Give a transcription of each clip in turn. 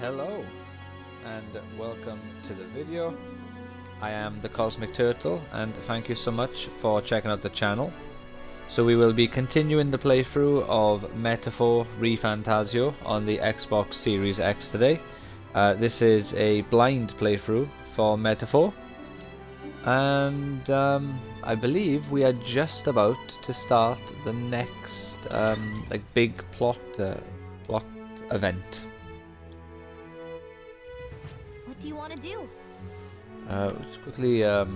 Hello and welcome to the video. I am the Cosmic Turtle and thank you so much for checking out the channel. So we will be continuing the playthrough of Metaphor ReFantazio on the Xbox Series X today. This is a blind playthrough for Metaphor, and I believe we are just about to start the next big plot event. What do you want to do? Let's quickly Why?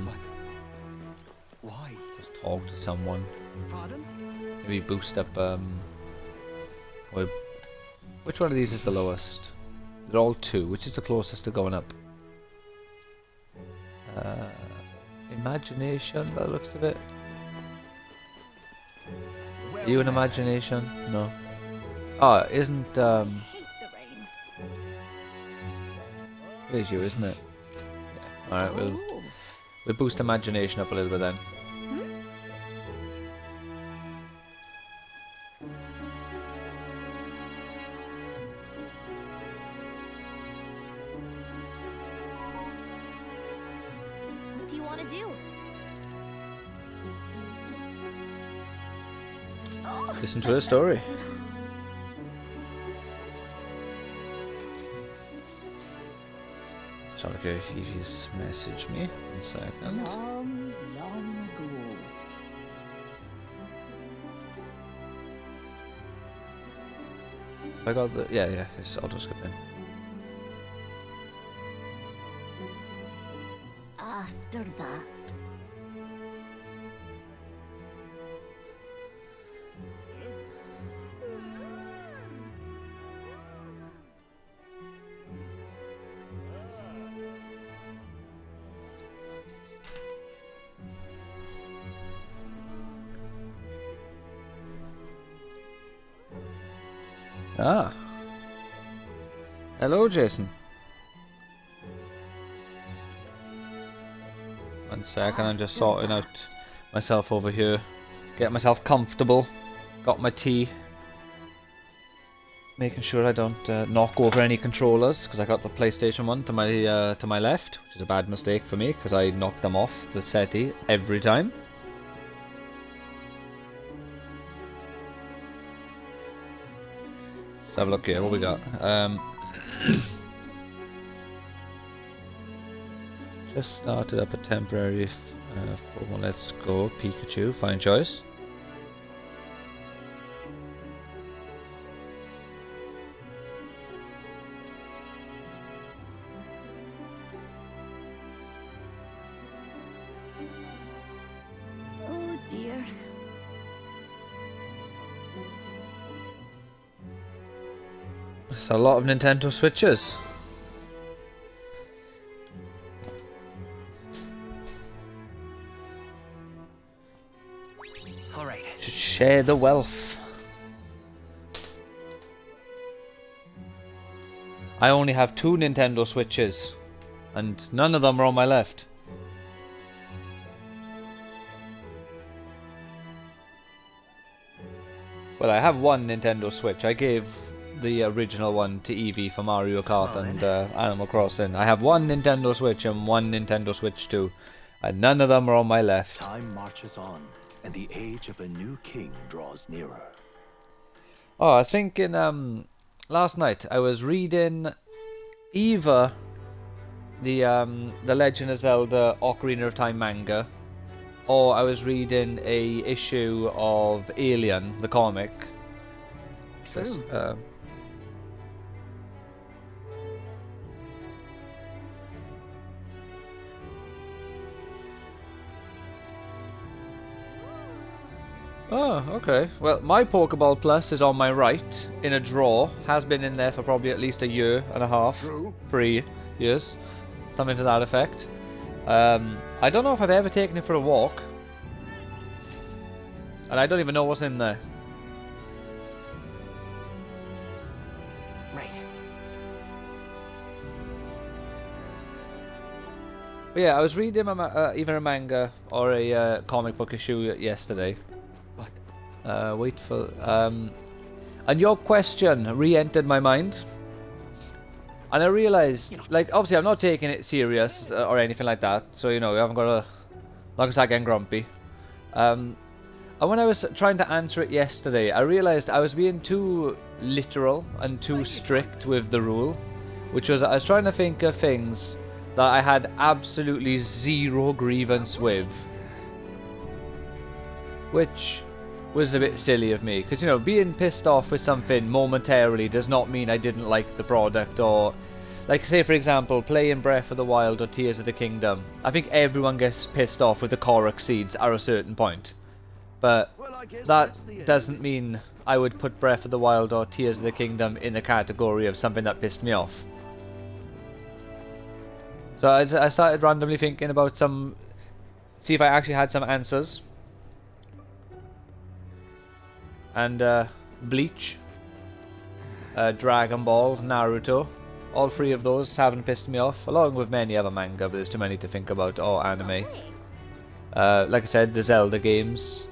just talk to someone. Pardon? Maybe boost up which one of these is the lowest? They're all 2. Which is the closest to going up? Imagination, by the looks of it. Are you an imagination? No. Oh, isn't Hate the rain. it is you, isn't it? Yeah. Alright, we'll boost imagination up a little bit then. What do you want to do? Oh. Listen to her story. Sorry, okay, he's messaged me. 1 second. Long, long ago. I got the yeah, it's auto skipping. After that. Ah. Hello, Jason. 1 second, I'm just sorting out myself over here. Get myself comfortable. Got my tea. Making sure I don't knock over any controllers, because I got the PlayStation 1 to my left, which is a bad mistake for me, because I knock them off the settee every time. Let's have a look here, what we got? Just started up a temporary Pokemon. Let's go, Pikachu, fine choice. Oh dear. It's a lot of Nintendo Switches. All right. Should share the wealth. I only have 2 Nintendo Switches, and none of them are on my left. Well, I have 1 Nintendo Switch. I gave the original one to Eevee for Mario Kart and Animal Crossing. I have 1 Nintendo Switch and 1 Nintendo Switch 2, and none of them are on my left. Time marches on, and the age of a new king draws nearer. Oh, I was thinking, last night I was reading either the Legend of Zelda Ocarina of Time manga, or I was reading a issue of Alien, the comic. True. Oh, okay. Well, my Pokeball Plus is on my right, in a drawer. Has been in there for probably at least 1.5 years. True. 3 years. Something to that effect. I don't know if I've ever taken it for a walk. And I don't even know what's in there. Right. But yeah, I was reading either a manga or a comic book issue yesterday. Wait for... and your question re-entered my mind. And I realised, like, obviously I'm not taking it serious or anything like that, so, you know, we haven't got to, not gonna start getting grumpy. And when I was trying to answer it yesterday, I realised I was being too literal and too strict with the rule, which was I was trying to think of things that I had absolutely zero grievance with, which was a bit silly of me, because, you know, being pissed off with something momentarily does not mean I didn't like the product, or, like, say for example, playing Breath of the Wild or Tears of the Kingdom. I think everyone gets pissed off with the Korok seeds at a certain point, but that doesn't mean I would put Breath of the Wild or Tears of the Kingdom in the category of something that pissed me off. So I started randomly thinking about see if I actually had some answers. And Bleach, Dragon Ball, Naruto, all three of those haven't pissed me off, along with many other manga, but there's too many to think about, or anime. Like I said, the Zelda games.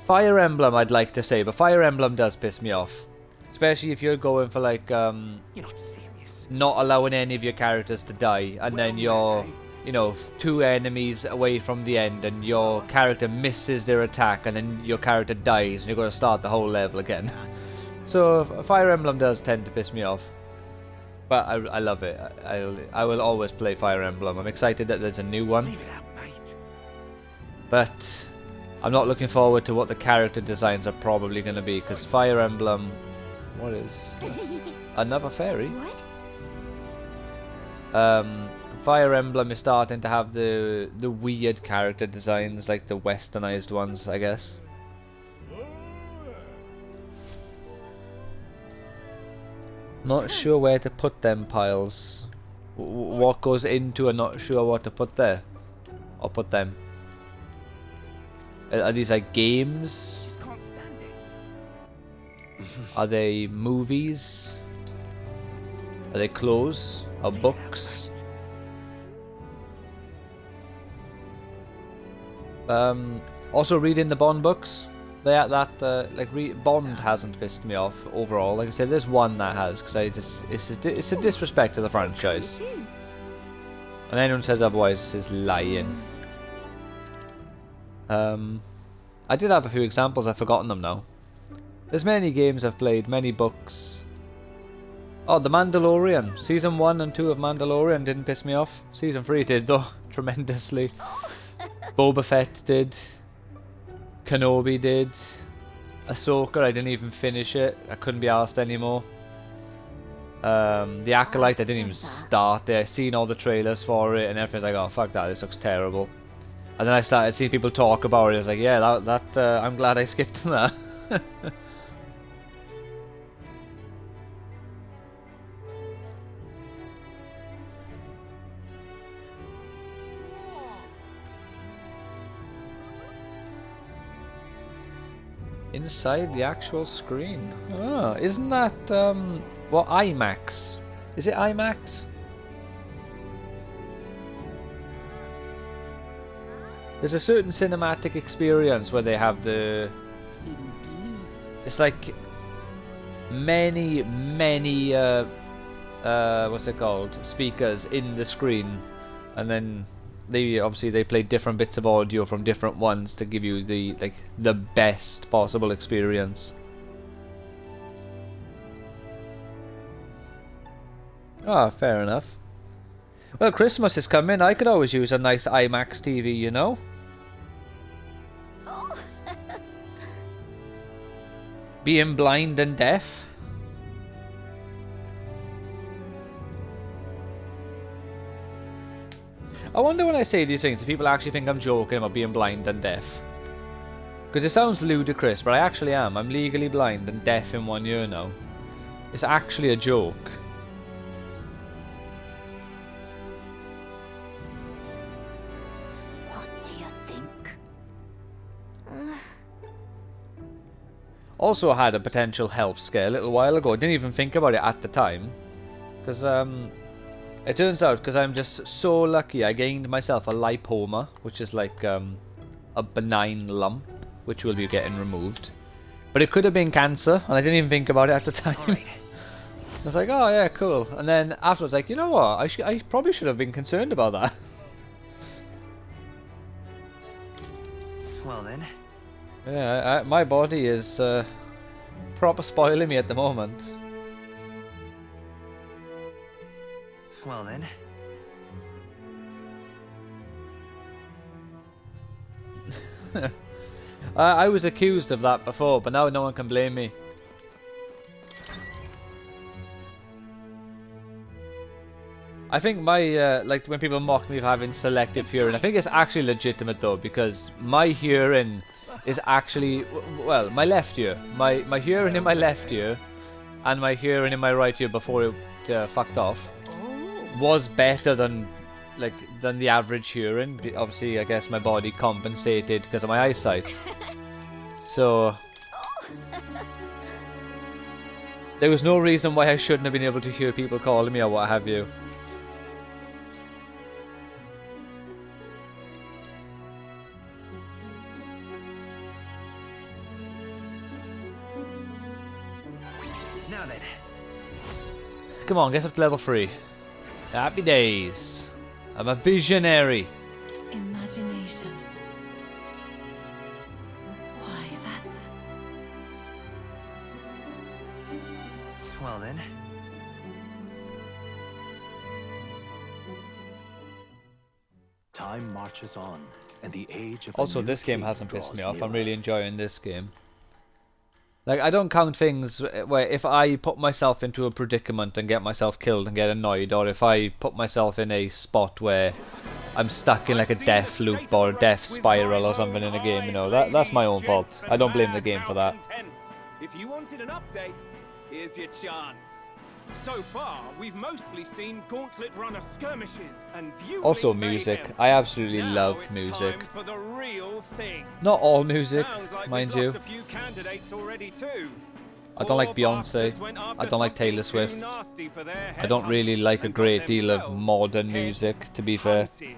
Fire Emblem I'd like to say, but Fire Emblem does piss me off. Especially if you're going for like, You're not serious. not allowing any of your characters to die, and then you're, you know, 2 enemies away from the end, and your character misses their attack, and then your character dies, and you're going to start the whole level again. So Fire Emblem does tend to piss me off, but I love it. I will always play Fire Emblem. I'm excited that there's a new one, Leave it out, mate. but I'm not looking forward to what the character designs are probably going to be, because Fire Emblem, what is this? Another fairy? What? Fire Emblem is starting to have the weird character designs, like the westernized ones, I guess. Not sure where to put them piles. What goes into, and not sure what to put there, or put them. Are these like games? Just can't stand it. Are they movies? Are they clothes or Leave it out, books? mate. Also reading the Bond books. Bond hasn't pissed me off overall. Like I said, there's one that has, because it's a disrespect to the franchise. Choose. And anyone says otherwise is lying. I did have a few examples. I've forgotten them now. There's many games I've played, many books. Oh, The Mandalorian. Season 1 and 2 of Mandalorian didn't piss me off. Season 3 did, though, tremendously. Boba Fett did. Kenobi did. Ahsoka, I didn't even finish it. I couldn't be asked anymore. The Acolyte, I didn't even start there. I seen all the trailers for it and everything's like, oh fuck that, this looks terrible. And then I started seeing people talk about it. I was like, yeah, I'm glad I skipped that. Inside the actual screen. Oh, isn't that what, IMAX? Is it IMAX? There's a certain cinematic experience where they have the... Indeed. It's like many what's it called? Speakers in the screen, and then they play different bits of audio from different ones to give you the best possible experience. Ah, fair enough. Well, Christmas is coming. I could always use a nice IMAX TV, you know? Oh. Being blind and deaf. I wonder when I say these things if people actually think I'm joking about being blind and deaf. Because it sounds ludicrous, but I actually am. I'm legally blind and deaf in 1 year now. It's actually a joke. What do you think? Also had a potential health scare a little while ago. I didn't even think about it at the time. Because, it turns out, because I'm just so lucky, I gained myself a lipoma, which is like a benign lump, which will be getting removed. But it could have been cancer, and I didn't even think about it at the time. I was like, oh yeah, cool. And then afterwards, like, you know what? I probably should have been concerned about that. Well then. Yeah, my body is proper spoiling me at the moment. Well then. I was accused of that before, but now no one can blame me. I think my, like when people mock me for having selective hearing, I think it's actually legitimate though, because my hearing is actually, well, my left ear. My hearing in my left ear and my hearing in my right ear before it fucked off was better than the average hearing. Obviously, I guess my body compensated because of my eyesight. So there was no reason why I shouldn't have been able to hear people calling me or what have you. Now then. Come on, get up to level 3. Happy days. I'm a visionary. Imagination. Why, that's... Well then. Time marches on, and the age of a Also, new this game king hasn't pissed me draws off. I'm nearer. really enjoying this game. Like, I don't count things where if I put myself into a predicament and get myself killed and get annoyed, or if I put myself in a spot where I'm stuck in like a death loop or a death spiral or something in a game, you know, that's my own fault. I don't blame the game for that. If you wanted an update, here's your chance. So far, we've mostly seen gauntlet runner skirmishes and Also music. I absolutely love music. For the real thing. Not all music, Sounds like mind we've you. lost a few candidates already too. I don't like Poor bastards Beyonce. went after I don't like something Taylor too Swift. nasty for their I don't really headhunt like a and got great deal of themselves modern head music, to be fair. hunted.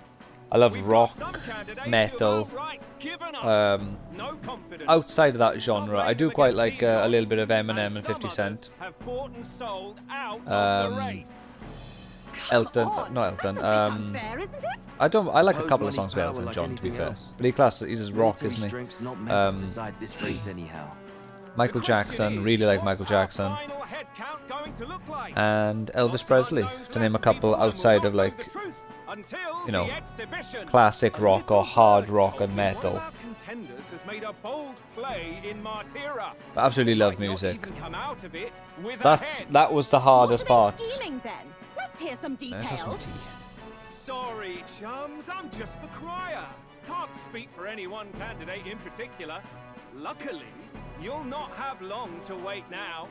I love We've got rock, some candidates who metal. have outright given up. No confidence. Outside of that genre, I do quite like a little bit of Eminem and some 50 Cent. others have bought and sold out of the race. Elton, on, not Elton. That's a bit unfair, isn't it? I like a Suppose couple of money's songs by power Elton like John, to be anything fair. else. But he's just rock, isn't he? Strength's not meant to decide this race anyhow. Michael The question Jackson, is, really like what's Michael our Jackson. final head count going to look like? And Elvis Lots of Presley, unknowns to name a left couple before we'll outside of know like the truth until you know, the exhibition. classic A rock or little hard bird rock told and me one metal. of our contenders has made a bold play in Martyra. But I absolutely love Might not music. even come out of it with a That head. was the hardest What are part. they scheming then? Let's hear some Let's have some details. tea. Sorry, chums, I'm just the crier. Can't speak for any one candidate in particular. Luckily, you'll not have long to wait now.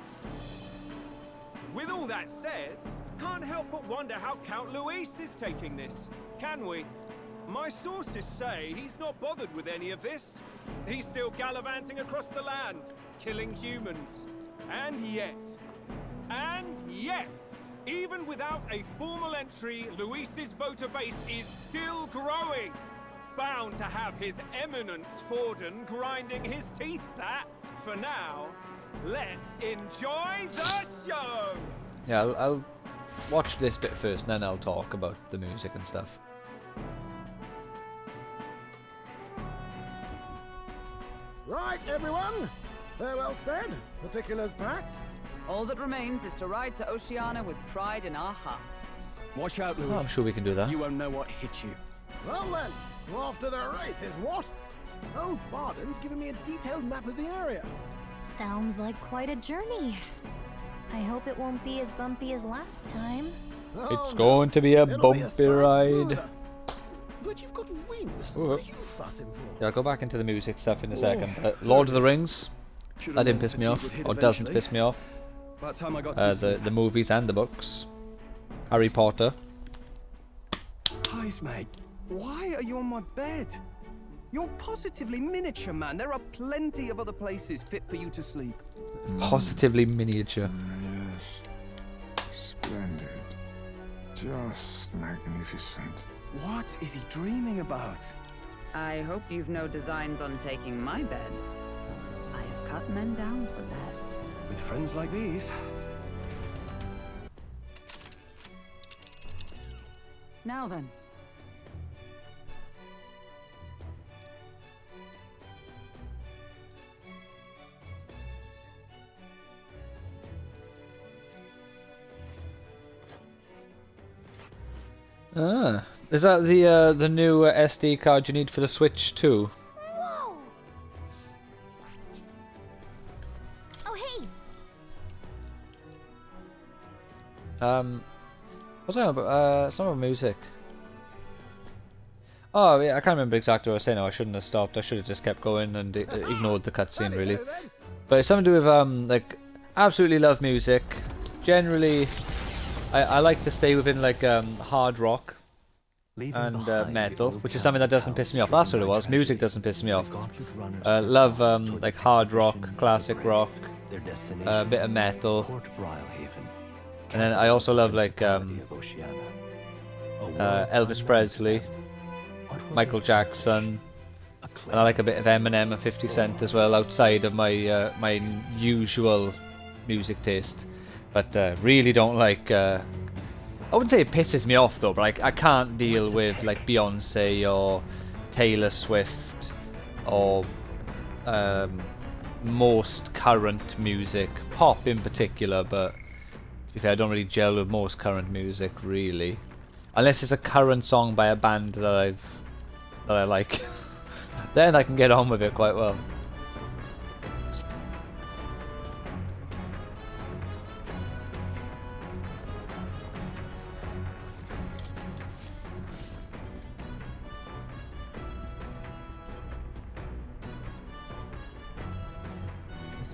With all that said, can't help but wonder how Count Luis is taking this, can we? My sources say he's not bothered with any of this. He's still gallivanting across the land, killing humans. And yet, even without a formal entry, Luis's voter base is still growing. Bound to have His Eminence Forden grinding his teeth, that. For now, let's enjoy the show! Yeah, I'll watch this bit first, and then I'll talk about the music and stuff. Right, everyone. Farewell said, particulars packed. All that remains is to ride to Oceania with pride in our hearts. Watch out, Oh, Louis. I'm sure we can do that. You won't know what hit you. Well then, off to the races, what? Old Barden's given me a detailed map of the area. Sounds like quite a journey. I hope it won't be as bumpy as last time. Oh, It's no. going to be a It'll be bumpy sight ride. smoother. But you've got wings. Ooh. What are you fussing for? Yeah, I'll go back into the music stuff in a Oh, second. Lord of the Rings, Should've that didn't known piss me fatigue off, would hit or doesn't eventually. piss me off. By the time I got some sleep. The movies and the books. Harry Potter. Guys, mate, why are you on my bed? You're positively miniature, man. There are plenty of other places fit for you to sleep. Positively miniature. Yes. Splendid. Just magnificent. What is he dreaming about? I hope you've no designs on taking my bed. I have cut men down for less. With friends like these. Now then. Ah, is that the new SD card you need for the Switch too? Whoa! Oh, hey! What's that about? It's not about music. Oh, yeah, I can't remember exactly what I was saying. No, I shouldn't have stopped. I should have just kept going and ignored the cutscene, really. But it's something to do with, like, absolutely love music. Generally, I like to stay within, like, hard rock and metal, which is something that doesn't piss me off. That's what it was. Music doesn't piss me off. Love, like, hard rock, classic rock, a bit of metal. And then I also love, like, Elvis Presley, Michael Jackson, and I like a bit of Eminem and 50 Cent as well, outside of my my usual music taste. But really don't like. I wouldn't say it pisses me off though, but I can't deal with like Beyonce or Taylor Swift or most current music, pop in particular. But to be fair, I don't really gel with most current music really, unless it's a current song by a band that I like. Then I can get on with it quite well.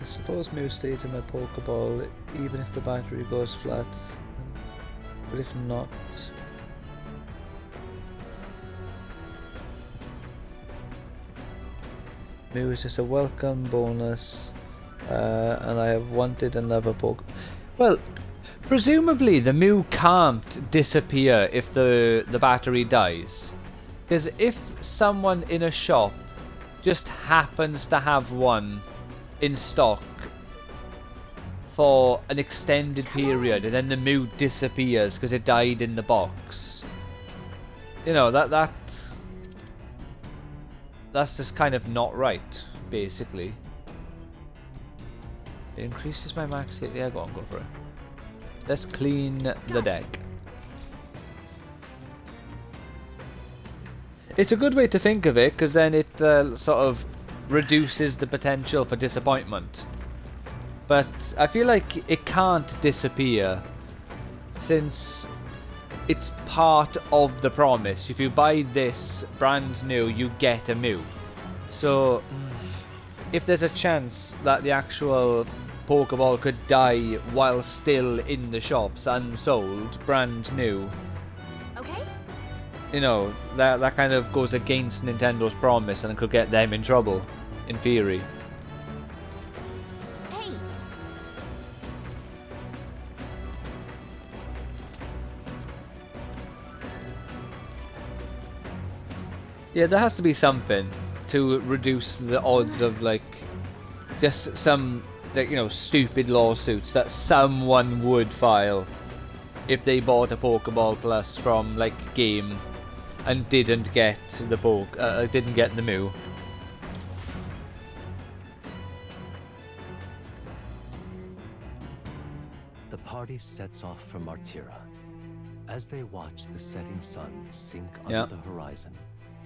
I suppose Mew stays in my Pokeball even if the battery goes flat, but if not, Mew is just a welcome bonus, and I have wanted another Poke. Well, presumably the Mew can't disappear if the battery dies, because if someone in a shop just happens to have one in stock for an extended period, and then the Mew disappears because it died in the box, you know, that's just kind of not right, basically. It increases my max hit. Yeah, go on, go for it. Let's clean the deck. It's a good way to think of it, because then it sort of reduces the potential for disappointment. But I feel like it can't disappear, since it's part of the promise. If you buy this brand new, you get a Mew. So if there's a chance that the actual Pokeball could die while still in the shops, unsold, brand new, Okay? you know, that kind of goes against Nintendo's promise and could get them in trouble, in theory. Hey! Yeah, there has to be something to reduce the odds of, like, just some, like, you know, stupid lawsuits that someone would file if they bought a Pokeball Plus from, like, Game and didn't get the Mew. The party sets off from Martira. As they watch the setting sun sink under the horizon,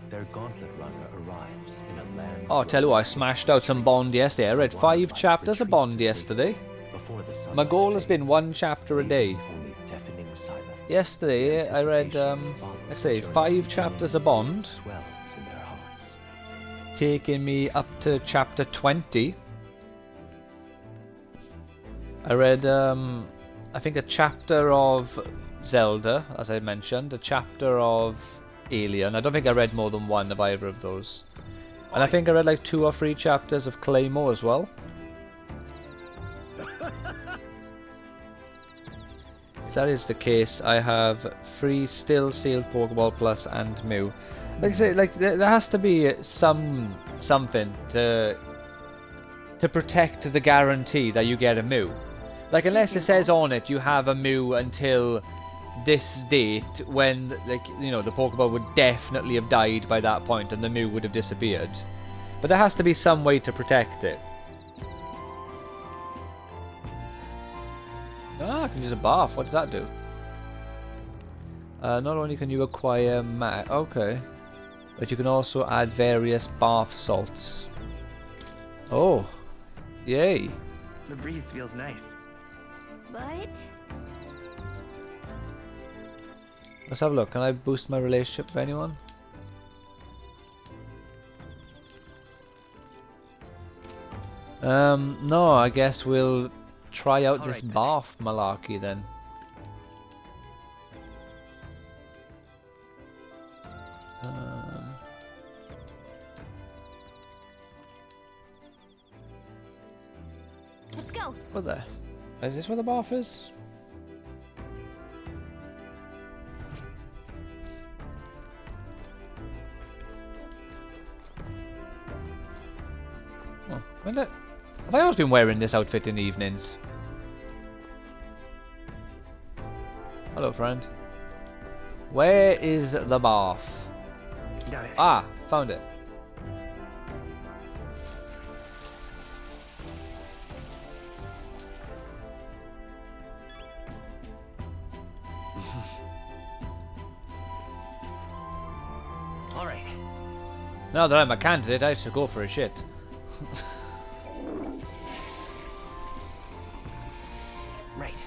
their gauntlet runner arrives in a land. Oh, tell you what, I smashed out some Bond yesterday. I read 5 chapters of Bond yesterday. My goal has been 1 chapter a day. Yesterday I read, let's say, 5 chapters of Bond, taking me up to chapter 20. I read, I think, a chapter of Zelda, as I mentioned, a chapter of Alien. I don't think I read more than 1 of either of those. And I think I read like 2 or 3 chapters of Claymore as well. If that is the case, I have 3 still sealed Pokeball Plus and Mew. Like I say, like there has to be something to protect the guarantee that you get a Mew. Like, unless it says on it you have a Mew until this date when, like, you know, the Pokeball would definitely have died by that point and the Mew would have disappeared. But there has to be some way to protect it. Ah, I can use a bath. What does that do? Not only can you acquire okay, but you can also add various bath salts. Oh, yay! The breeze feels nice. But Let's have a look. Can I boost my relationship with anyone? No, I guess we'll try out this bath malarkey then. let's go. What the? Is this where the bath is? Oh, have I always been wearing this outfit in the evenings? Hello, friend. Where is the bath? Got it. Ah, found it. All right. Now that I'm a candidate, I should go for a shit. Right.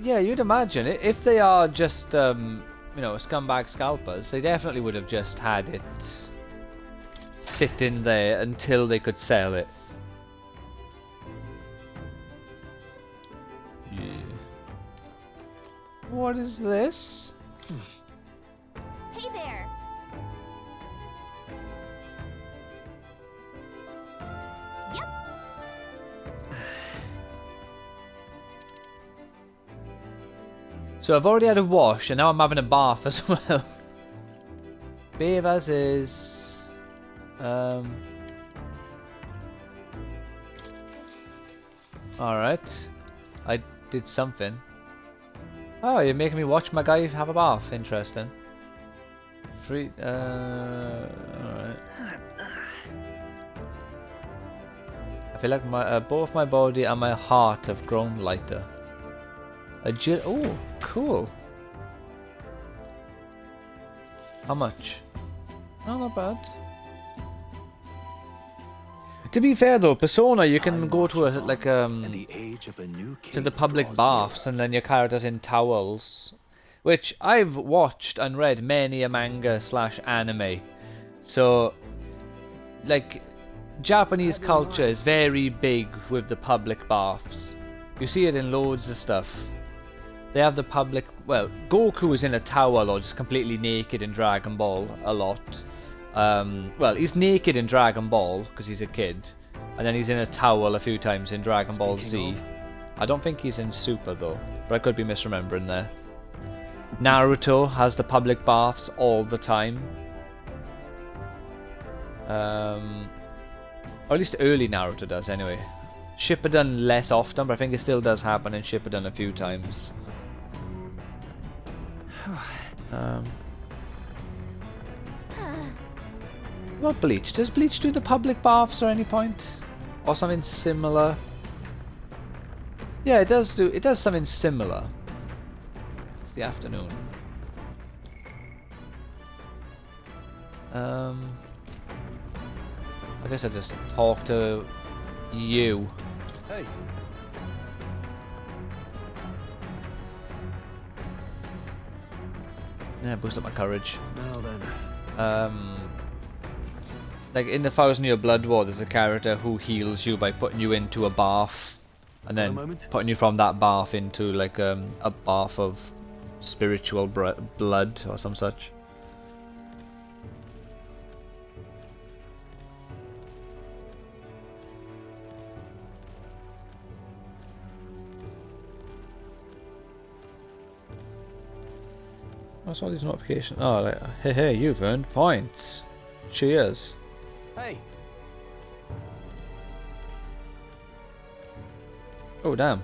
Yeah, you'd imagine it. If they are just, you know, scumbag scalpers, they definitely would have just had it sitting there until they could sell it. Yeah. What is this? Hey there. Yep. So I've already had a wash, and now I'm having a bath as well. Behave as is. Alright. I did something. Oh, you're making me watch my guy have a bath. Interesting. Alright. I feel like my both my body and my heart have grown lighter. Oh, cool. How much? Oh, not bad. To be fair though, Persona, you can go to to the public baths and then your character's in towels, which I've watched and read many a manga / anime. So, like, Japanese culture is very big with the public baths. You see it in loads of stuff. They have the public, well, Goku is in a towel or just completely naked in Dragon Ball a lot. Well, he's naked in Dragon Ball because he's a kid, and then he's in a towel a few times in Dragon Ball Z. I don't think he's in Super though, but I could be misremembering there. Naruto has the public baths all the time. Or at least early Naruto does anyway. Shippuden less often, but I think it still does happen in Shippuden a few times. What Bleach? Does Bleach do the public baths or any point? Or something similar? Yeah, it does something similar. It's the afternoon. I guess I just talk to you. Hey. Yeah, boost up my courage. Now then. Like in the 1000-Year Blood War, there's a character who heals you by putting you into a bath, and then putting you from that bath into like a bath of spiritual blood or some such. What's all these notifications? Oh, like, hey, you've earned points. Cheers. Hey, Oh, damn.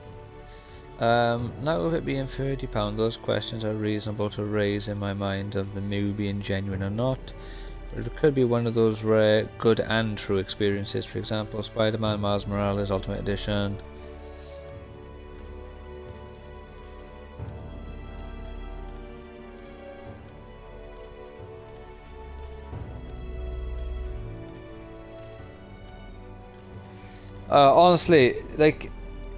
Now with it being £30, those questions are reasonable to raise in my mind of the movie being genuine or not. But it could be one of those rare, good and true experiences. For example, Spider-Man Miles Morales Ultimate Edition. Honestly, like,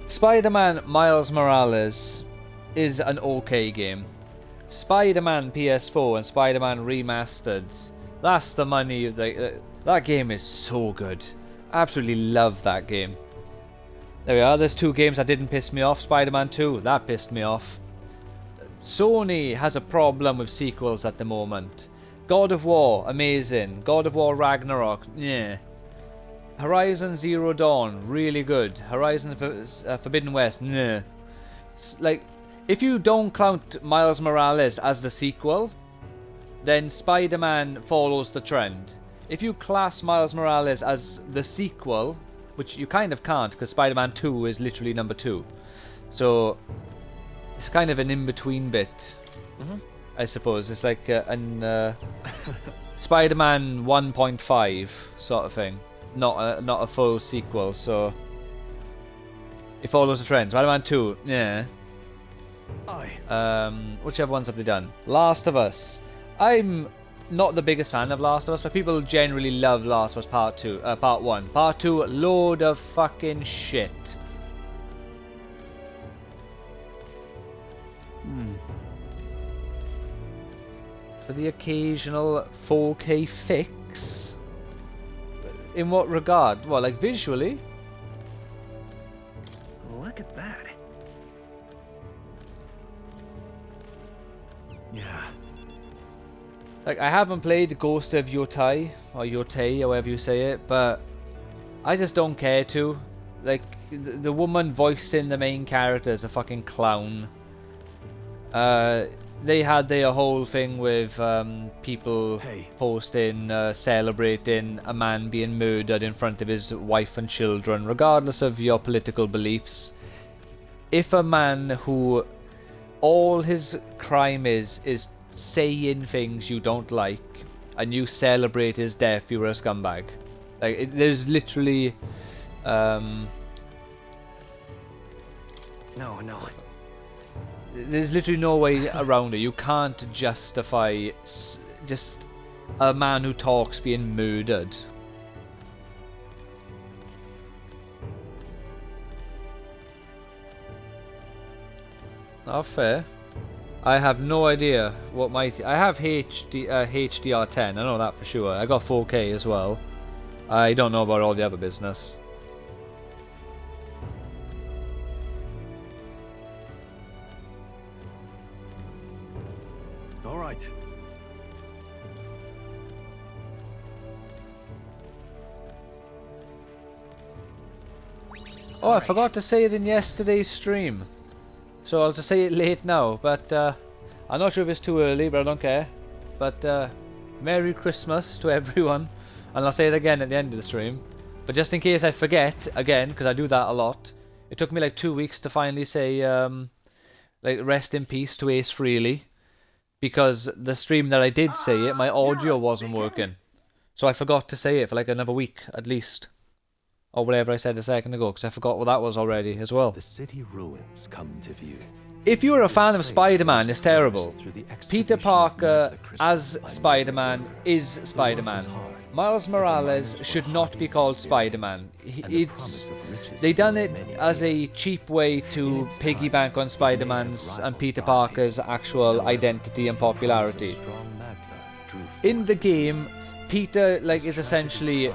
Spider-Man Miles Morales is an okay game. Spider-Man PS4 and Spider-Man Remastered, that's the money. That game is so good. Absolutely love that game. There we are, there's two games that didn't piss me off. Spider-Man 2, that pissed me off. Sony has a problem with sequels at the moment. God of War, amazing. God of War Ragnarok, yeah. Horizon Zero Dawn, really good. Horizon Forbidden West, nah. Like, if you don't count Miles Morales as the sequel, then Spider-Man follows the trend. If you class Miles Morales as the sequel, which you kind of can't because Spider-Man 2 is literally number 2. So, it's kind of an in-between bit, I suppose. It's like an Spider-Man 1.5 sort of thing. Not a full sequel, so it follows the trend. Spider-Man 2, yeah. Which other ones have they done? Last of Us. I'm not the biggest fan of Last of Us, but people generally love Last of Us Part 2, Part 1. Part 2, load of fucking shit. For the occasional 4K fix. In what regard? Well, like visually? Look at that. yeah. Like, I haven't played Ghost of Yotei, or Yotei, however you say it, but I just don't care to. Like, the woman voicing the main character is a fucking clown. They had their whole thing with people posting, celebrating a man being murdered in front of his wife and children, regardless of your political beliefs. If a man who all his crime is saying things you don't like, and you celebrate his death, you're a scumbag. Like, there's literally... No. There's literally no way around it. You can't justify just a man who talks being murdered. Not fair. I have no idea what my... I have HDR10, I know that for sure. I got 4K as well. I don't know about all the other business. All right. Oh, I forgot to say it in yesterday's stream. So I'll just say it late now, but I'm not sure if it's too early, but I don't care. But Merry Christmas to everyone, and I'll say it again at the end of the stream. But just in case I forget again, because I do that a lot, it took me like 2 weeks to finally say like rest in peace to Ace Frehley, because the stream that I did say it, my audio wasn't working, so I forgot to say it for like another week at least. Or whatever I said a second ago, because I forgot what that was already as well. The city ruins come to view. If you're a fan of Spider-Man, it's terrible. Peter Parker as Spider-Man is Spider-Man. Miles Morales should not be called Spider-Man. They done it as a cheap way to piggyback on Spider-Man's and Peter Parker's actual identity and popularity. In the game, Peter is essentially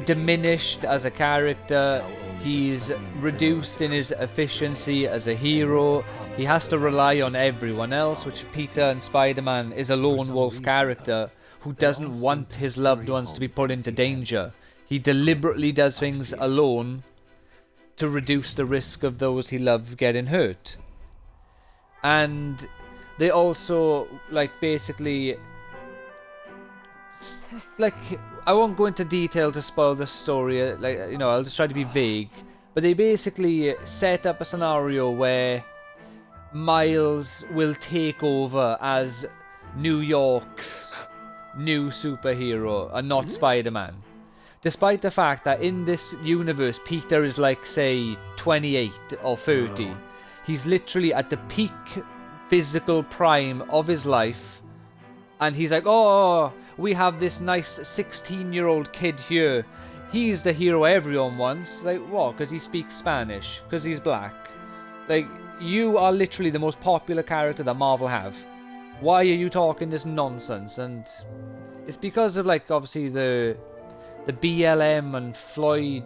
diminished as a character. He's reduced in his efficiency as a hero. He has to rely on everyone else, which Peter and Spider-Man is a lone wolf character who doesn't want his loved ones to be put into danger. He deliberately does things alone to reduce the risk of those he loves getting hurt. And they also basically like, I won't go into detail to spoil the story, like, you know, I'll just try to be vague, but they basically set up a scenario where Miles will take over as New York's new superhero and not Spider-Man. Despite the fact that in this universe Peter is like, say, 28 or 30. He's literally at the peak physical prime of his life, and he's like, oh, we have this nice 16-year-old kid here. He's the hero everyone wants. Like, what? Because he speaks Spanish? Because he's black? Like, you are literally the most popular character that Marvel have. Why are you talking this nonsense? And it's because of, like, obviously the BLM and Floyd,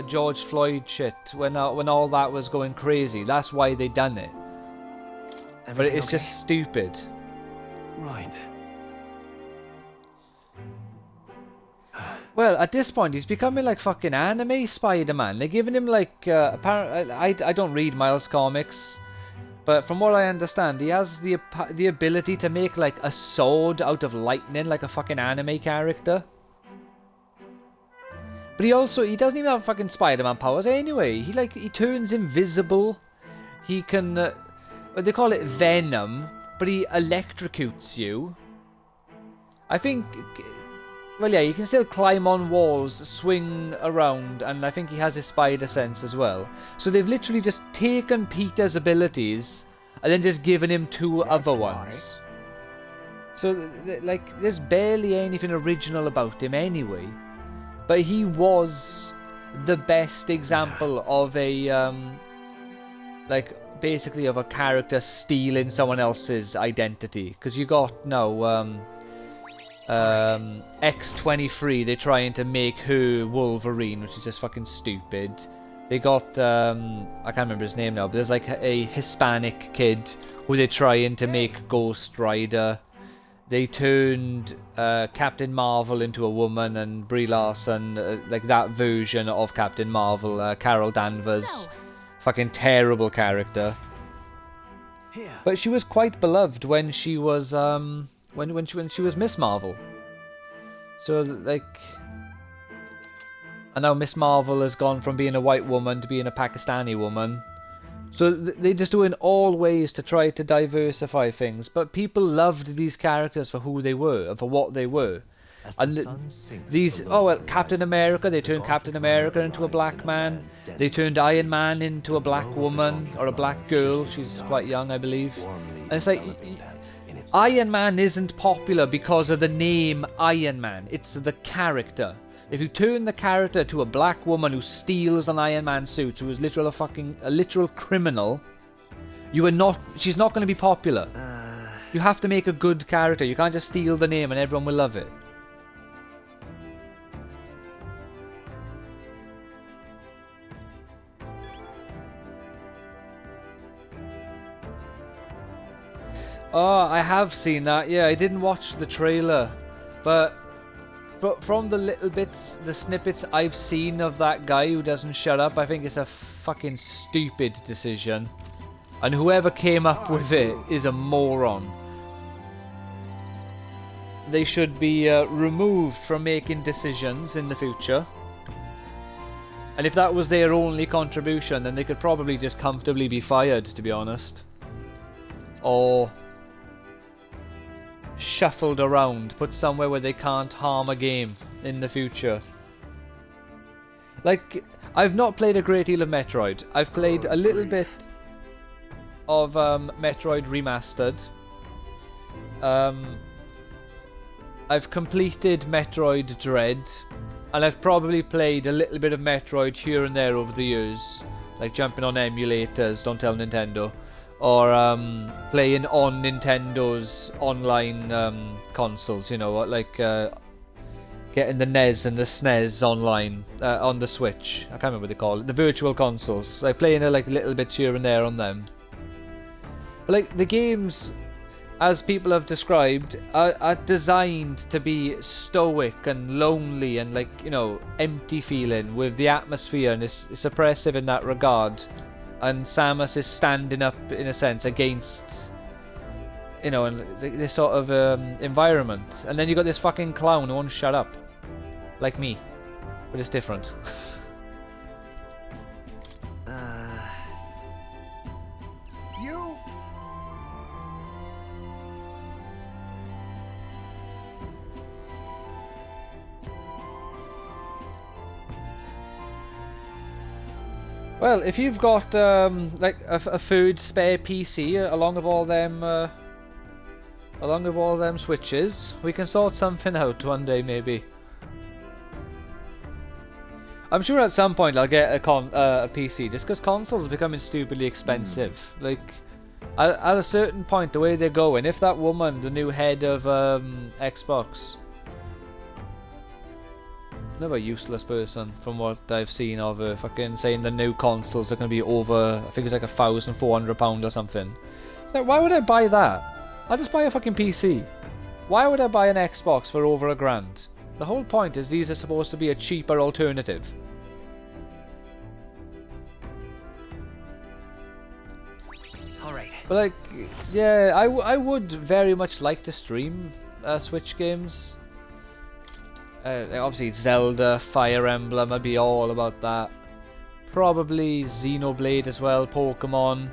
George Floyd shit, when all that was going crazy. That's why they done it. But it's just stupid. Right. Well, at this point, he's becoming like fucking anime Spider-Man. They're giving him like, apparently, I don't read Miles comics, but from what I understand, he has the ability to make like a sword out of lightning, like a fucking anime character. But he doesn't even have fucking Spider-Man powers anyway. He turns invisible. He can, they call it Venom, but he electrocutes you. I think, well, yeah, you can still climb on walls, swing around, and I think he has his spider sense as well. So they've literally just taken Peter's abilities and then just given him two other ones. So, like, there's barely anything original about him anyway. But he was the best example of a, like, basically of a character stealing someone else's identity. Because you got now, X-23, they're trying to make her Wolverine, which is just fucking stupid. They got, I can't remember his name now, but there's like a Hispanic kid who they're trying to make Ghost Rider. They turned Captain Marvel into a woman, and Brie Larson, like that version of Captain Marvel, Carol Danvers. Fucking terrible character. But she was quite beloved when she was, when she was Miss Marvel. So, like... And now Miss Marvel has gone from being a white woman to being a Pakistani woman. So they're just doing all ways to try to diversify things. But people loved these characters for who they were and for what they were. And these... Oh, well, Captain America, they turned Captain America into a black man. They turned Iron Man into a black woman, or a black girl. She's quite young, I believe. And it's like... Iron Man isn't popular because of the name Iron Man. It's the character. If you turn the character to a black woman who steals an Iron Man suit, who is a literal criminal, she's not going to be popular. You have to make a good character. You can't just steal the name and everyone will love it. Oh, I have seen that. Yeah, I didn't watch the trailer, but from the little bits, the snippets I've seen of that guy who doesn't shut up, I think it's a fucking stupid decision. And whoever came up with it is a moron. They should be removed from making decisions in the future. And if that was their only contribution, then they could probably just comfortably be fired, to be honest. Or shuffled around, put somewhere where they can't harm a game in the future. Like, I've not played a great deal of Metroid. I've played a little bit of Metroid Remastered. I've completed Metroid Dread, and I've probably played a little bit of Metroid here and there over the years, like jumping on emulators, don't tell Nintendo, or playing on Nintendo's online consoles, you know, like getting the NES and the SNES online on the Switch. I can't remember what they call it, the virtual consoles. Like playing like little bits here and there on them. But like the games, as people have described, are designed to be stoic and lonely and, like, you know, empty feeling with the atmosphere, and it's oppressive in that regard. And Samus is standing up, in a sense, against you know, in this sort of environment, and then you got this fucking clown who won't shut up, like me, but it's different. You... Well, if you've got like a food spare PC along with all them switches, we can sort something out one day maybe. I'm sure at some point I'll get a PC, just because consoles are becoming stupidly expensive. Like at a certain point, the way they're going, if that woman, the new head of Xbox, another useless person from what I've seen of her, fucking saying the new consoles are going to be over, I think it's like £1,400 or something. It's like, why would I buy that? I'll just buy a fucking PC. Why would I buy an Xbox for over £1,000? The whole point is these are supposed to be a cheaper alternative. Alright. But like, yeah, I would very much like to stream Switch games. Obviously Zelda, Fire Emblem, I'd be all about that. Probably Xenoblade as well, Pokemon.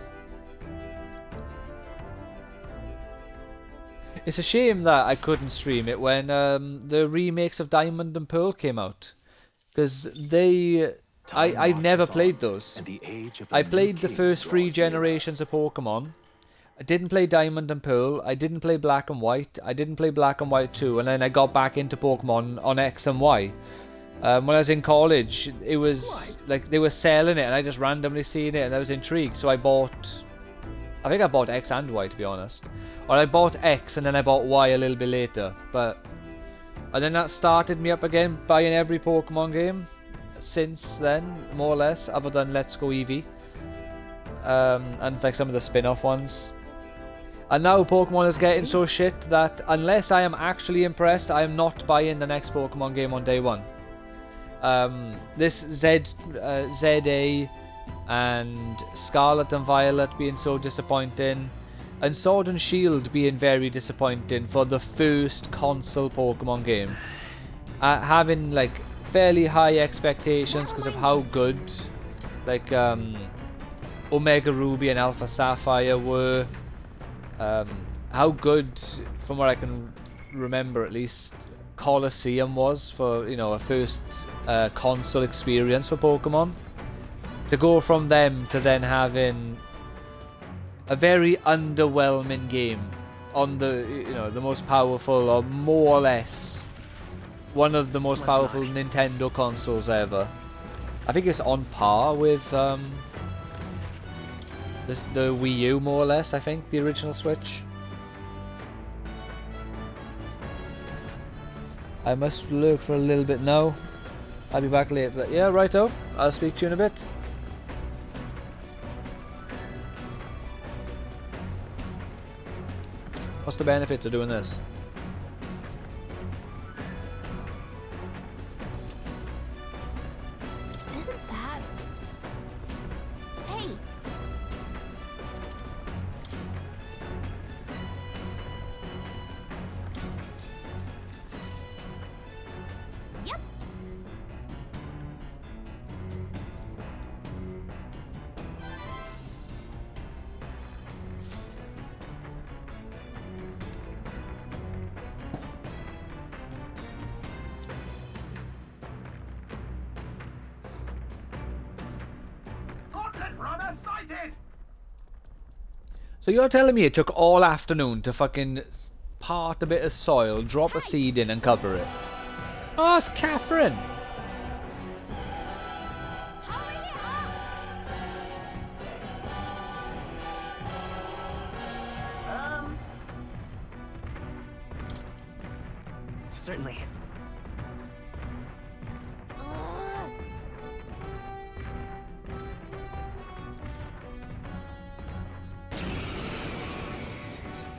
It's a shame that I couldn't stream it when the remakes of Diamond and Pearl came out. Because I never played those. I played the first 3 generations of Pokemon. I didn't play Diamond and Pearl, I didn't play Black and White, I didn't play Black and White 2, and then I got back into Pokemon on X and Y. When I was in college, it was like they were selling it and I just randomly seen it and I was intrigued, so I think I bought X and Y, to be honest. Or I bought X and then I bought Y a little bit later, and then that started me up again buying every Pokemon game since then, more or less, other than Let's Go Eevee. And like some of the spin-off ones. And now Pokemon is getting so shit that unless I am actually impressed, I am not buying the next Pokemon game on day one. This ZA and Scarlet and Violet being so disappointing, and Sword and Shield being very disappointing for the first console Pokemon game. Having like fairly high expectations because of how good like Omega Ruby and Alpha Sapphire were. How good, from what I can remember at least, Colosseum was for, you know, a first console experience for Pokemon. To go from them to then having a very underwhelming game on the, you know, the most powerful, or more or less one of the most powerful Nintendo consoles ever. I think it's on par with the Wii U, more or less, I think, the original Switch. I must look for a little bit now. I'll be back later. Yeah, righto. I'll speak to you in a bit. What's the benefit of doing this? Isn't that... Hey! Yep. So you're telling me it took all afternoon to fucking part a bit of soil, drop a seed in and cover it? Oh, it's Catherine! Certainly.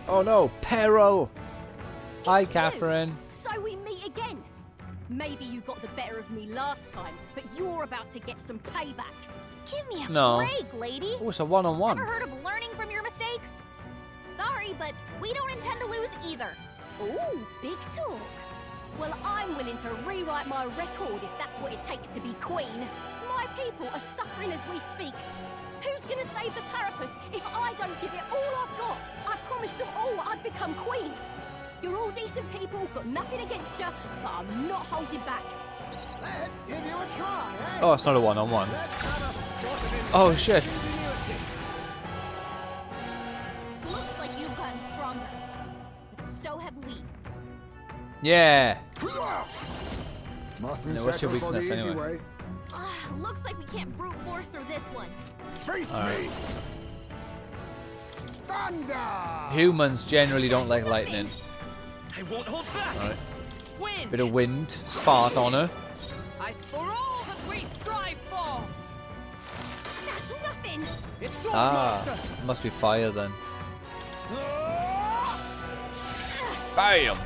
Oh no, peril! Hi, Catherine. So we meet again. Maybe you got the better of me last time, but you're about to get some payback. Give me a No. break, lady. Oh, it's a one-on-one. Ever heard of learning from your mistakes? Sorry, but we don't intend to lose either. Ooh, big talk. Well, I'm willing to rewrite my record if that's what it takes to be queen. My people are suffering as we speak. Who's gonna save the Parapus if I don't give it all I've got? I promised them all I'd become queen. You're all decent people, got nothing against you, but I'm not holding back. Let's give you a try, eh? Oh, it's not a one-on-one. Let's have a spot of Oh shit. ingenuity. Looks like you've gotten stronger. But so have we. Yeah. Mustn't Now, what's your settle for the weakness easy anyway? way. Looks like we can't brute force through this one. Face Alright. me! Thunder! Humans generally don't like lightning. I won't hold back. Alright. Win. Bit of wind, spark on her. Ice for all that we strive for. That's nothing. It's sword Ah, master. must be fire then. Bam!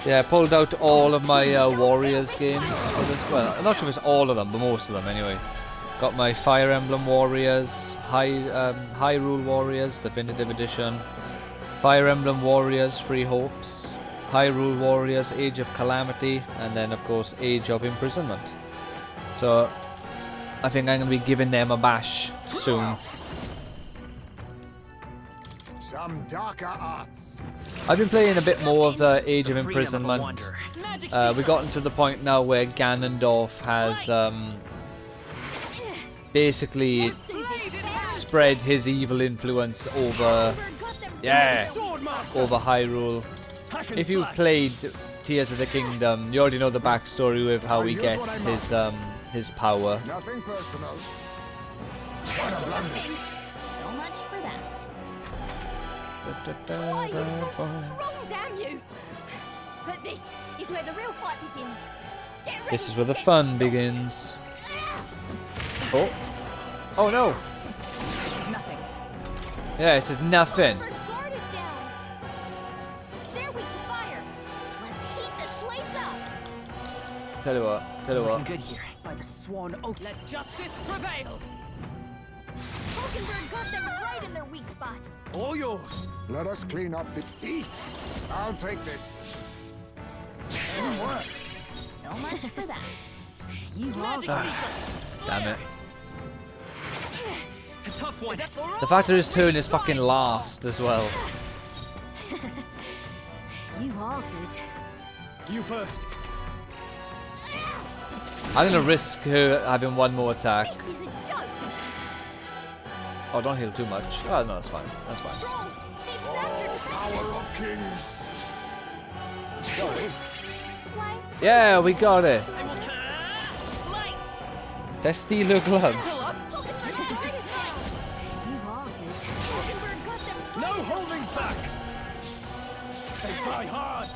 Yeah, I pulled out all of my Warriors games for this. Well, I'm not sure if it's all of them, but most of them anyway. Got my Fire Emblem Warriors, Hyrule Warriors, Definitive Edition, Fire Emblem Warriors, Free Hopes, Hyrule Warriors, Age of Calamity, and then of course Age of Imprisonment. So I think I'm going to be giving them a bash soon. Some darker arts. I've been playing a bit more of the Age of The freedom of a Imprisonment. wanderer. Magic We've gotten to the point now where Ganondorf has basically spread his evil influence over, yeah, over Hyrule. If you've played Tears of the Kingdom, you already know the backstory with how he gets his power. Nothing personal. What a blunder. So much for that. Why are you so strong, damn you? But this is where the real fight begins. Get ready This is to where the get fun stomped. begins. Oh. Oh no. Nothing. Yeah, it says nothing. Albert's guard is down. They're weak to fire. Let's heat this place up. Tell you what, Looking good here. By the swan oath. Let justice prevail. Falkenberg got them right in their weak spot. All yours. Let us clean up the tea. I'll take this. Any work? So much for that. You are Damn it. A tough one. The fact that his turn is fucking last as well. You are good. You first. I'm gonna risk her having one more attack. This is a joke. Oh, don't heal too much. Oh, no, that's fine. That's fine. Troll, take after Power of kings. Fly. Yeah, we got it. I will light. Let's steal her gloves. Falkenberg's guard is down. You are good. Falkenberg got them No right. holding back. They try hard.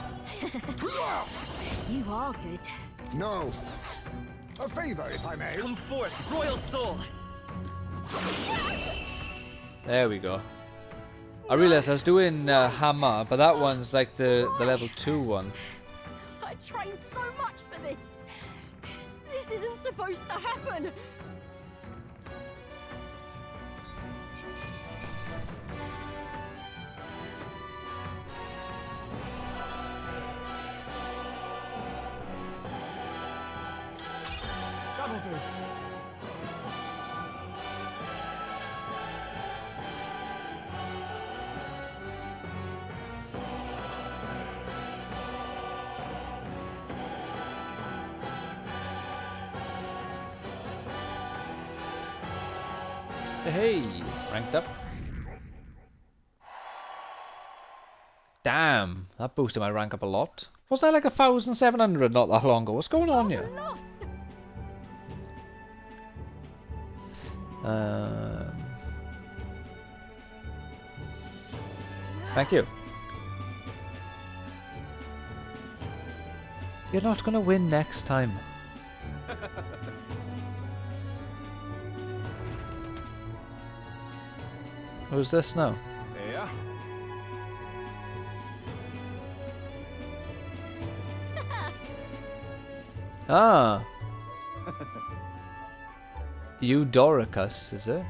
You are good. No. A favor, if I may. Come forth, royal soul. There we go. I realized I was doing hammer, but that one's like the level 2 one. I trained so much for this. This isn't supposed to happen. That'll do. Hey, ranked up. Damn, that boosted my rank up a lot. Wasn't I like 1,700 not that long ago? What's going on here? Lost. Thank you. You're not gonna win next time. Who's this now? Yeah. Ah. Eudoricus, is it?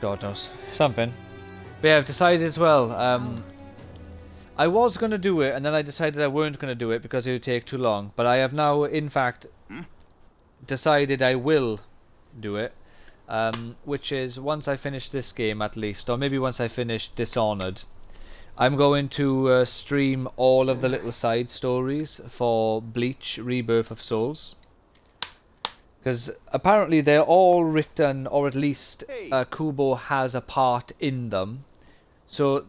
God knows. Something. But yeah, I've decided as well. I was going to do it, and then I decided I weren't going to do it because it would take too long. But I have now, in fact, decided I will do it. Which is, once I finish this game at least, or maybe once I finish Dishonored, I'm going to stream all of the little side stories for Bleach Rebirth of Souls. Because apparently they're all written, or at least Kubo has a part in them. So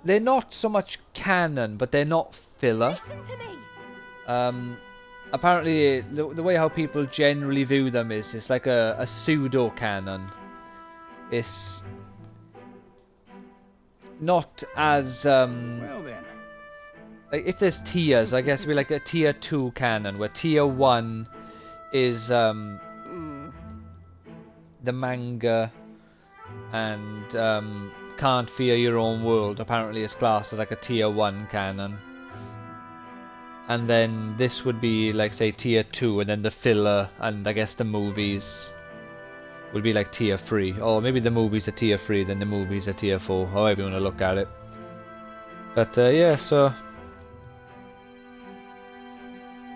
they're not so much canon, but they're not filler. Listen to me. Apparently the way how people generally view them is it's like a pseudo canon. It's not as Well then. like if there's tiers, I guess it'd be like a tier 2 canon, where tier 1 is the manga and Can't Fear Your Own World apparently is classed as like a tier 1 canon. And then this would be like, say, tier 2, and then the filler and I guess the movies would be like tier 3. Or maybe the movies are tier 3, then the movies are tier 4, however you want to look at it. But yeah, so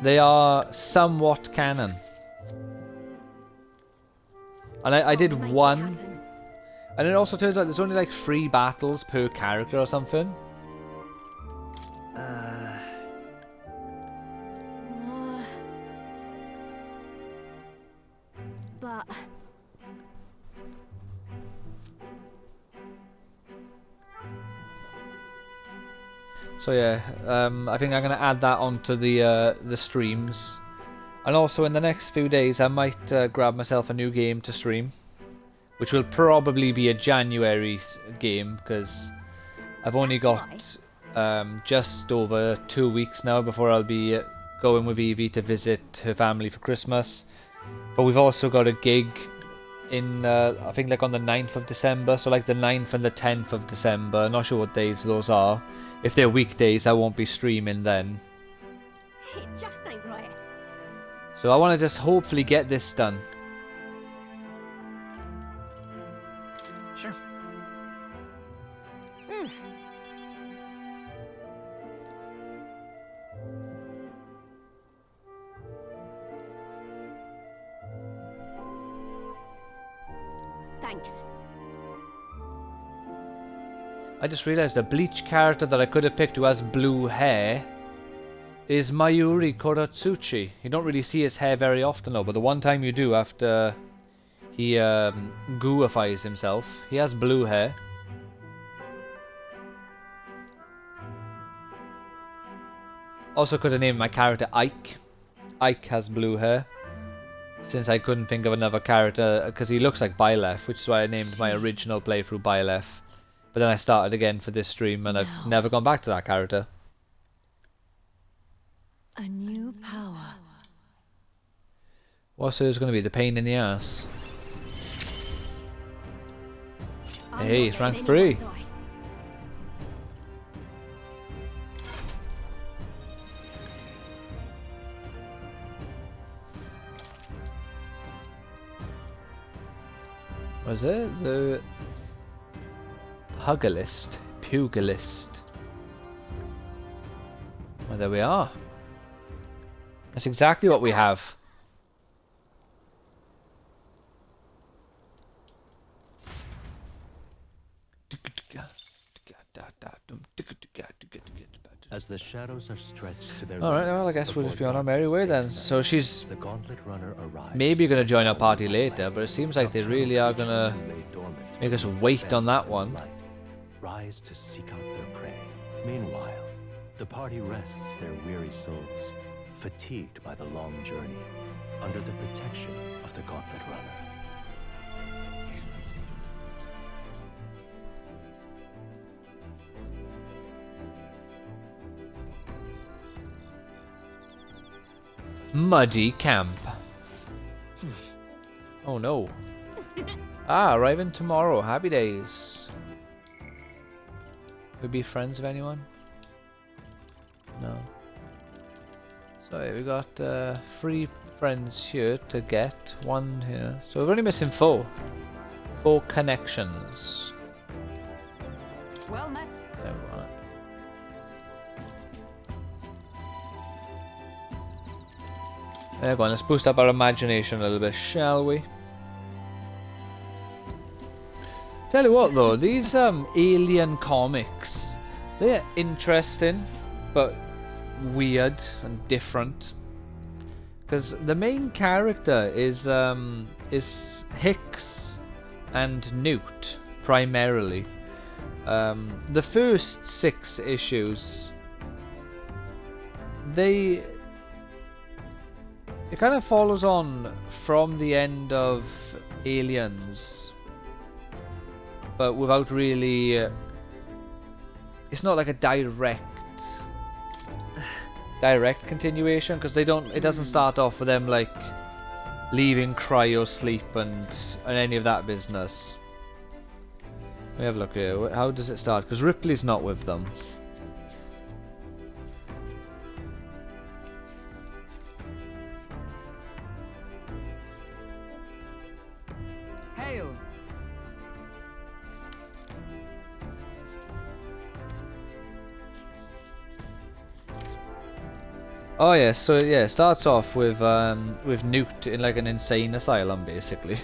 they are somewhat canon. And I did one, and it also turns out there's only like 3 battles per character or something. But So yeah, I think I'm gonna add that onto the streams, and also in the next few days I might grab myself a new game to stream, which will probably be a January game because I've only got just over 2 weeks now before I'll be going with Evie to visit her family for Christmas. But we've also got a gig in I think like on the 9th of December, so like the 9th and the 10th of December. Not sure what days those are. If they're weekdays, I won't be streaming then. it just ain't right. So I want to just hopefully get this done. Sure. Thanks. I just realised the Bleach character that I could have picked who has blue hair is Mayuri Koratsuchi. You don't really see his hair very often though, but the one time you do after he gooifies himself, he has blue hair. Also could have named my character Ike. Ike has blue hair. Since I couldn't think of another character, because he looks like Byleth, which is why I named my original playthrough Byleth. But then I started again for this stream, and I've never gone back to that character. A new power. What's hers going to be? The pain in the ass? Hey, it's rank 3. Was it? The Pugilist. Pugilist. Well, there we are. That's exactly what we have. As the shadows are stretched to their Alright, well I guess we'll just be on our merry way then. So she's the gauntlet runner arrives. maybe going to join our party later, but it seems like they really are going to make us wait on that one. Rise to seek out their prey. Meanwhile, the party rests their weary souls, fatigued by the long journey, under the protection of the gauntlet runner. Muddy camp. Oh no. Arriving tomorrow. Happy days. Could be friends of anyone? No. So we got 3 friends here to get. 1 here. So we're only missing 4. For connections. Well met. There we are. There we go. Let's boost up our imagination a little bit, shall we? Tell you what though, these alien comics, they're interesting, but weird and different. Because the main character is Hicks and Newt primarily. The first 6 issues, it kind of follows on from the end of Aliens, but without really. It's not like a direct continuation, because they don't. It doesn't start off with them like leaving cryo sleep and any of that business. Let me have a look here. How does it start? Because Ripley's not with them. Hail. Oh yeah, so yeah, it starts off with Newt in like an insane asylum, basically.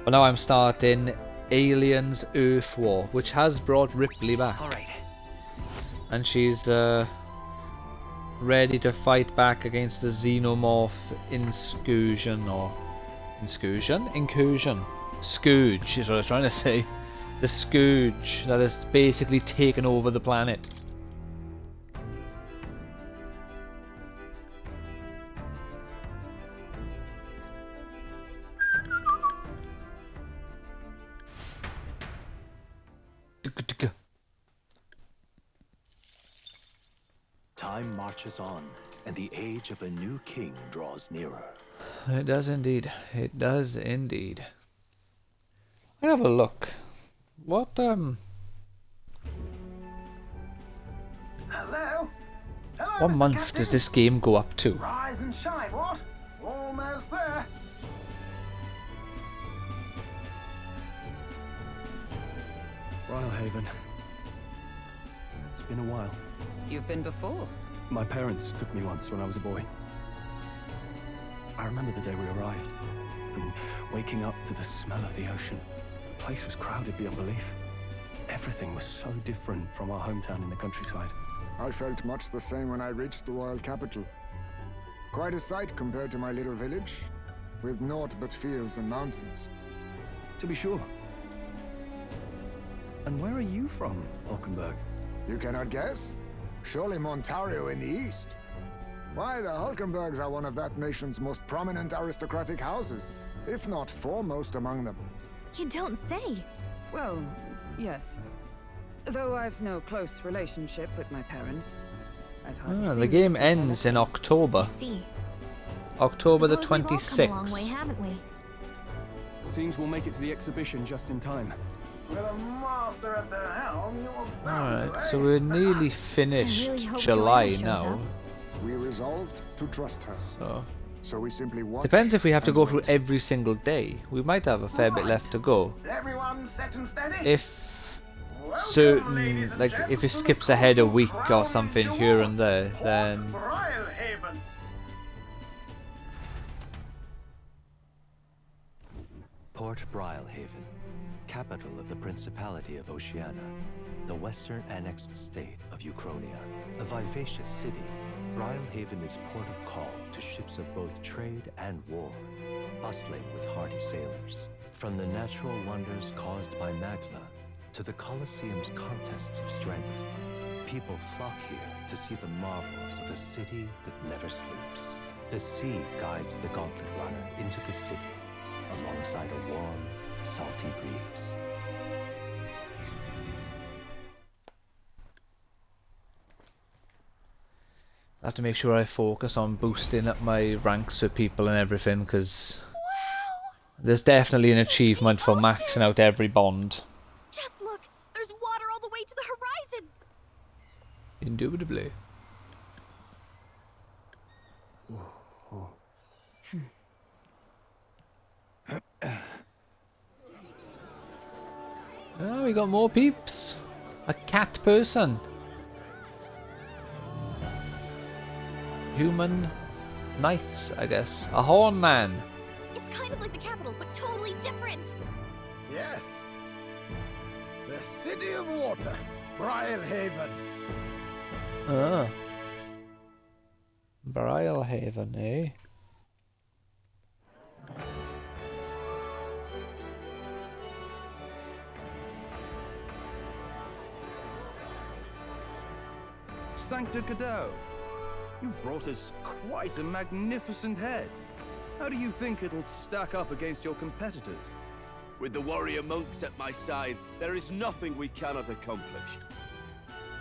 But now I'm starting Aliens Earth War, which has brought Ripley back. Alright. And she's ready to fight back against the xenomorph incursion. Scourge is what I was trying to say. The Scourge that has basically taken over the planet. Time marches on, and the age of a new king draws nearer. It does indeed. It does indeed. I'll have a look. What Hello? what Mr. month Captain? does this game go up to? Rise and shine, what? Almost there. Rhylehaven. It's been a while. You've been before. My parents took me once when I was a boy. I remember the day we arrived, and waking up to the smell of the ocean. The place was crowded beyond belief. Everything was so different from our hometown in the countryside. I felt much the same when I reached the royal capital. Quite a sight compared to my little village, with naught but fields and mountains. To be sure. And where are you from, Hulkenberg? You cannot guess? Surely Montario in the east. Why, the Hulkenbergs are one of that nation's most prominent aristocratic houses, if not foremost among them. You don't say. Well, yes. Though I've no close relationship with my parents. I've hardly seen The them game since I ends left in home. October. I see. October the Suppose we've all come a long 26th. way, haven't we? Seems we'll make it to the exhibition just in time. With a master at the helm, you're bound Alright, to, so eh? we're nearly finished really hope July Joanna shows now. up. We resolved to trust her, So so we simply watched. depends if we have to and go through waited. every single day. We might have a fair bit left to go. Everyone set and steady? If Welcome, certain, ladies and like gents, if it to the skips ahead a coastal week crown or something here and there, Port then Rhylehaven. Port Rhylehaven, capital of the Principality of Oceania, the western annexed state of Uchronia. A vivacious city, Rhylehaven is port of call to ships of both trade and war, bustling with hardy sailors. From the natural wonders caused by Magla to the Colosseum's contests of strength, people flock here to see the marvels of a city that never sleeps. The sea guides the gauntlet runner into the city, alongside a warm, salty breeze. I have to make sure I focus on boosting up my ranks with people and everything, because there's definitely an achievement for maxing out every bond. Just look, there's water all the way to the horizon. Indubitably. Oh, we got more peeps. A cat person. Human knights, I guess. A horn man. It's kind of like the capital, but totally different. Yes. The City of Water, Brilehaven. Ah. Brilehaven, eh? Sancta Cadeau, you've brought us quite a magnificent head. How do you think it'll stack up against your competitors? With the warrior monks at my side, there is nothing we cannot accomplish.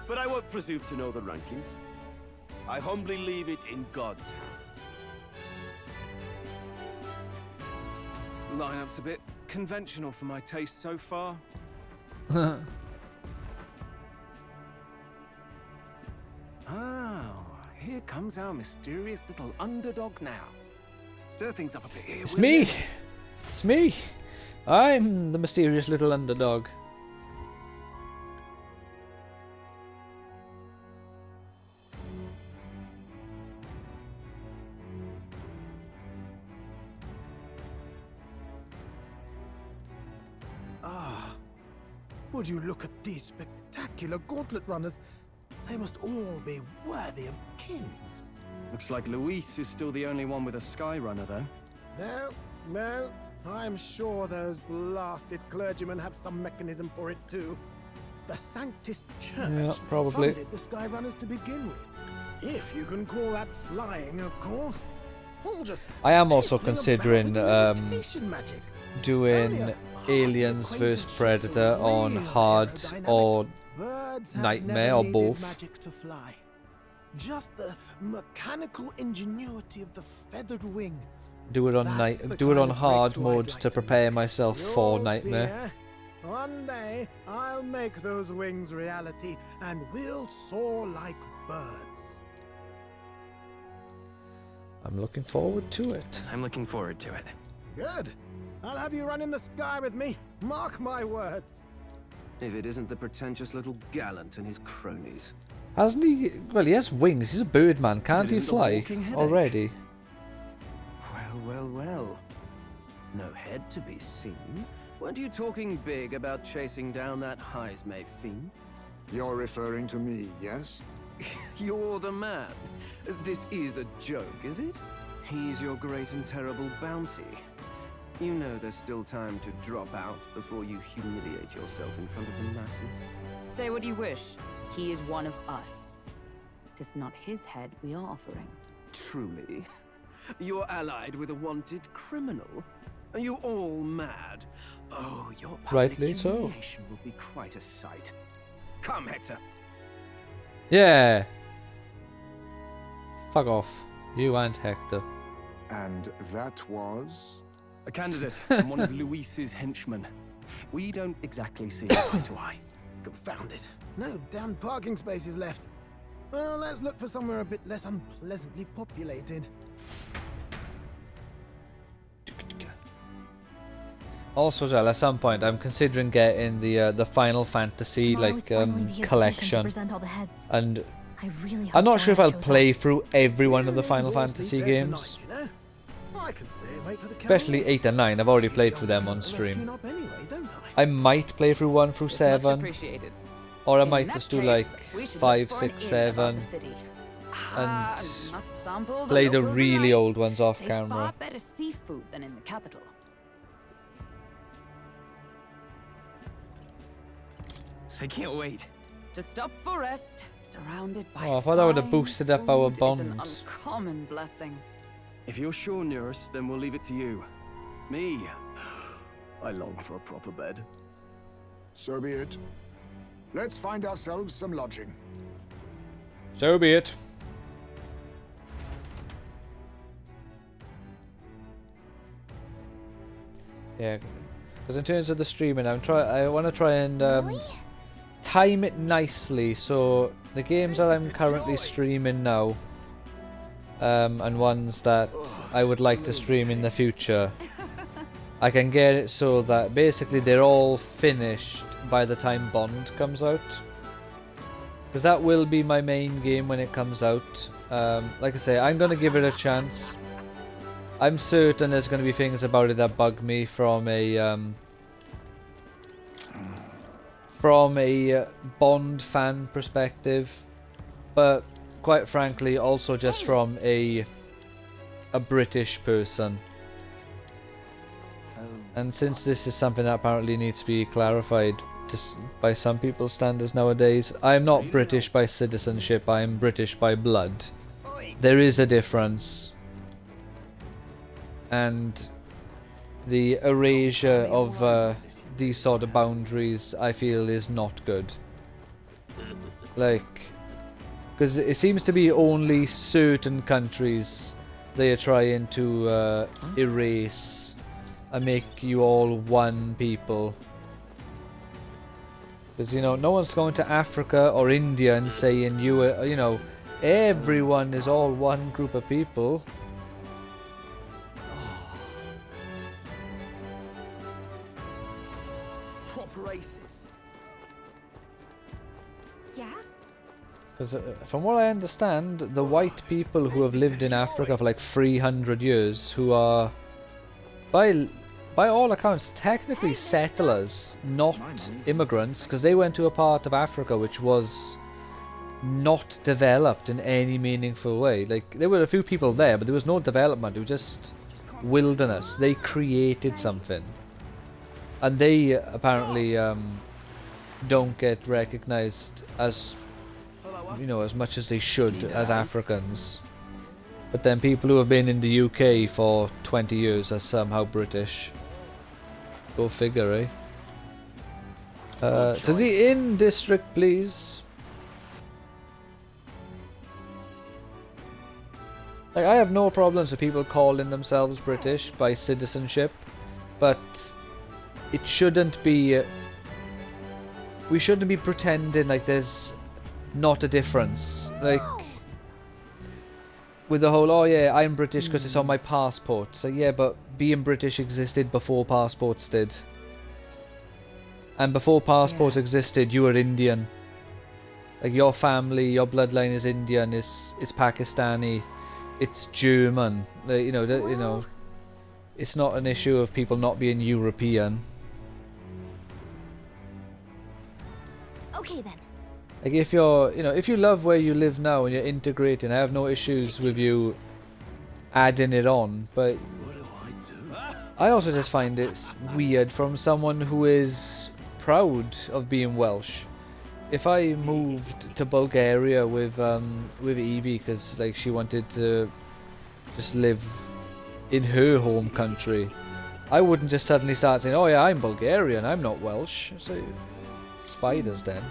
But I won't presume to know the rankings. I humbly leave it in God's hands. Lineup's a bit conventional for my taste so far. Oh, here comes our mysterious little underdog now. Stir things up a bit here. It's will me! you? It's me! I'm the mysterious little underdog. Ah, would you look at these spectacular gauntlet runners? They must all be worthy of kings. Looks like Luis is still the only one with a sky runner, though. No, no, I'm sure those blasted clergymen have some mechanism for it too. The Sanctus Church Yeah, probably. funded the Skyrunners to begin with. If you can call that flying, of course. We'll just I am also piffling about considering with levitation magic. Only doing a Aliens passing vs acquaintance Predator to on real hard aerodynamics. or Birds have Nightmare never or needed both. magic to fly. Just the mechanical ingenuity of the feathered wing. do it on That's the do it kind on of hard breakthrough mode I'd like to to prepare make. myself for You'll Nightmare. see, eh? One day, I'll make those wings reality, and we'll soar like birds. I'm looking forward to it. I'm looking forward to it. Good. I'll have you run in the sky with me. Mark my words. If it isn't the pretentious little gallant and his cronies. Hasn't he? Well, he has wings. He's a bird man. Can't he isn't a fly walking headache. already? Well, well, well. No head to be seen. Weren't you talking big about chasing down that Heismay fiend? You're referring to me, yes? You're the man. This is a joke, is it? He's your great and terrible bounty. You know there's still time to drop out before you humiliate yourself in front of the masses. Say what you wish. He is one of us. 'Tis not his head we are offering. Truly? You're allied with a wanted criminal? Are you all mad? Oh, your public Rightly so. humiliation will be quite a sight. Come, Hector. Yeah. Fuck off. You and Hector. And that was? A candidate and one of Luis's henchmen. We don't exactly see eye to eye. Confound it. No damn parking spaces left. Well, let's look for somewhere a bit less unpleasantly populated. Also, Zell, at some point, I'm considering getting the Final Fantasy Tomorrow is finally the installation to collection, present all the heads. and I really hope I'm not sure if Giles I'll shows play up. through every one of the You Final won't Fantasy sleep there games. tonight, you know? I can stay and wait for the Especially cavalry. 8 and 9. I've already Give played the through them old on girl a stream. tune-up anyway, don't I might play through 1 through It's much 7, appreciated. or I In might that just do case, like we should 5, look for an 6, inn 7, above the city. and Must sample play the local really delights. old ones off They've camera. far better seafood than in the capital. I can't wait. To stop for rest, surrounded by Oh, I thought that would have fine boosted up our food is bond. an uncommon blessing. If you're sure, Nearest, then we'll leave it to you. Me, I long for a proper bed. So be it. Let's find ourselves some lodging. So be it. Yeah, because in terms of the streaming, I want to try and Really? time it nicely. So the games that I'm currently streaming now, and ones that I would like to stream in the future, I can get it so that basically they're all finished by the time Bond comes out. Because that will be my main game when it comes out. Like I say, I'm going to give it a chance. I'm certain there's going to be things about it that bug me from a Bond fan perspective, but quite frankly also just from a British person. And since this is something that apparently needs to be clarified by some people's standards nowadays, I am not British by citizenship, I am British by blood. There is a difference. And the erasure of these sort of boundaries, I feel, is not good. Like, because it seems to be only certain countries they are trying to erase and make you all one people. Because, you know, no one's going to Africa or India and saying you know, everyone is all one group of people. Proper aces. Yeah? Because from what I understand, the white people who have lived in Africa for like 300 years, who are by all accounts technically settlers, not immigrants, because they went to a part of Africa which was not developed in any meaningful way. Like, there were a few people there, but there was no development. It was just wilderness. They created something, and they apparently don't get recognized as, you know, as much as they should as Africans. But then people who have been in the UK for 20 years are somehow British. Go figure, eh? To the inn district, please. Like, I have no problems with people calling themselves British by citizenship, but it shouldn't be... we shouldn't be pretending like there's not a difference. Like, with the whole, oh yeah, I'm British because it's on my passport. So yeah, but being British existed before passports did. And before passports existed, you were Indian. Like, your family, your bloodline is Indian, it's Pakistani, it's German. You know, it's not an issue of people not being European. Okay then. Like, if you're, you know, if you love where you live now and you're integrating, I have no issues with you adding it on, but I also just find it weird from someone who is proud of being Welsh. If I moved to Bulgaria with Evie because, like, she wanted to just live in her home country, I wouldn't just suddenly start saying, oh yeah, I'm Bulgarian, I'm not Welsh. So, spiders then.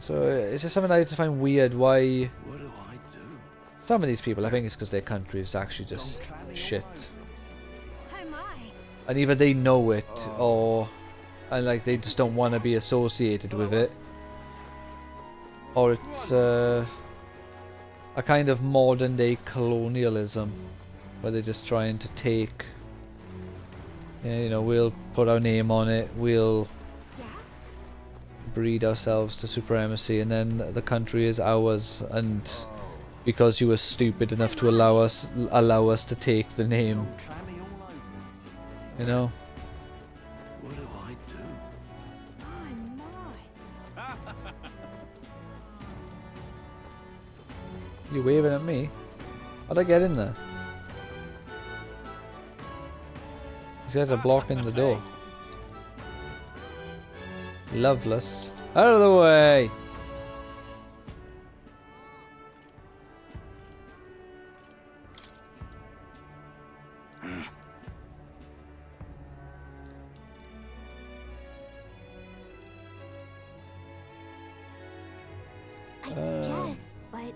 So it's just something I just find weird. Why some of these people, I think it's because their country is actually just shit, and either they know it and like they just don't want to be associated with it, or it's a kind of modern day colonialism where they're just trying to take, you know, we'll put our name on it, we'll breed ourselves to supremacy, and then the country is ours, and because you were stupid enough to allow us to take the name, you know. What do I do? You waving at me? How'd I get in there? These guys are blocking the door. Loveless. Out of the way! I guess, but...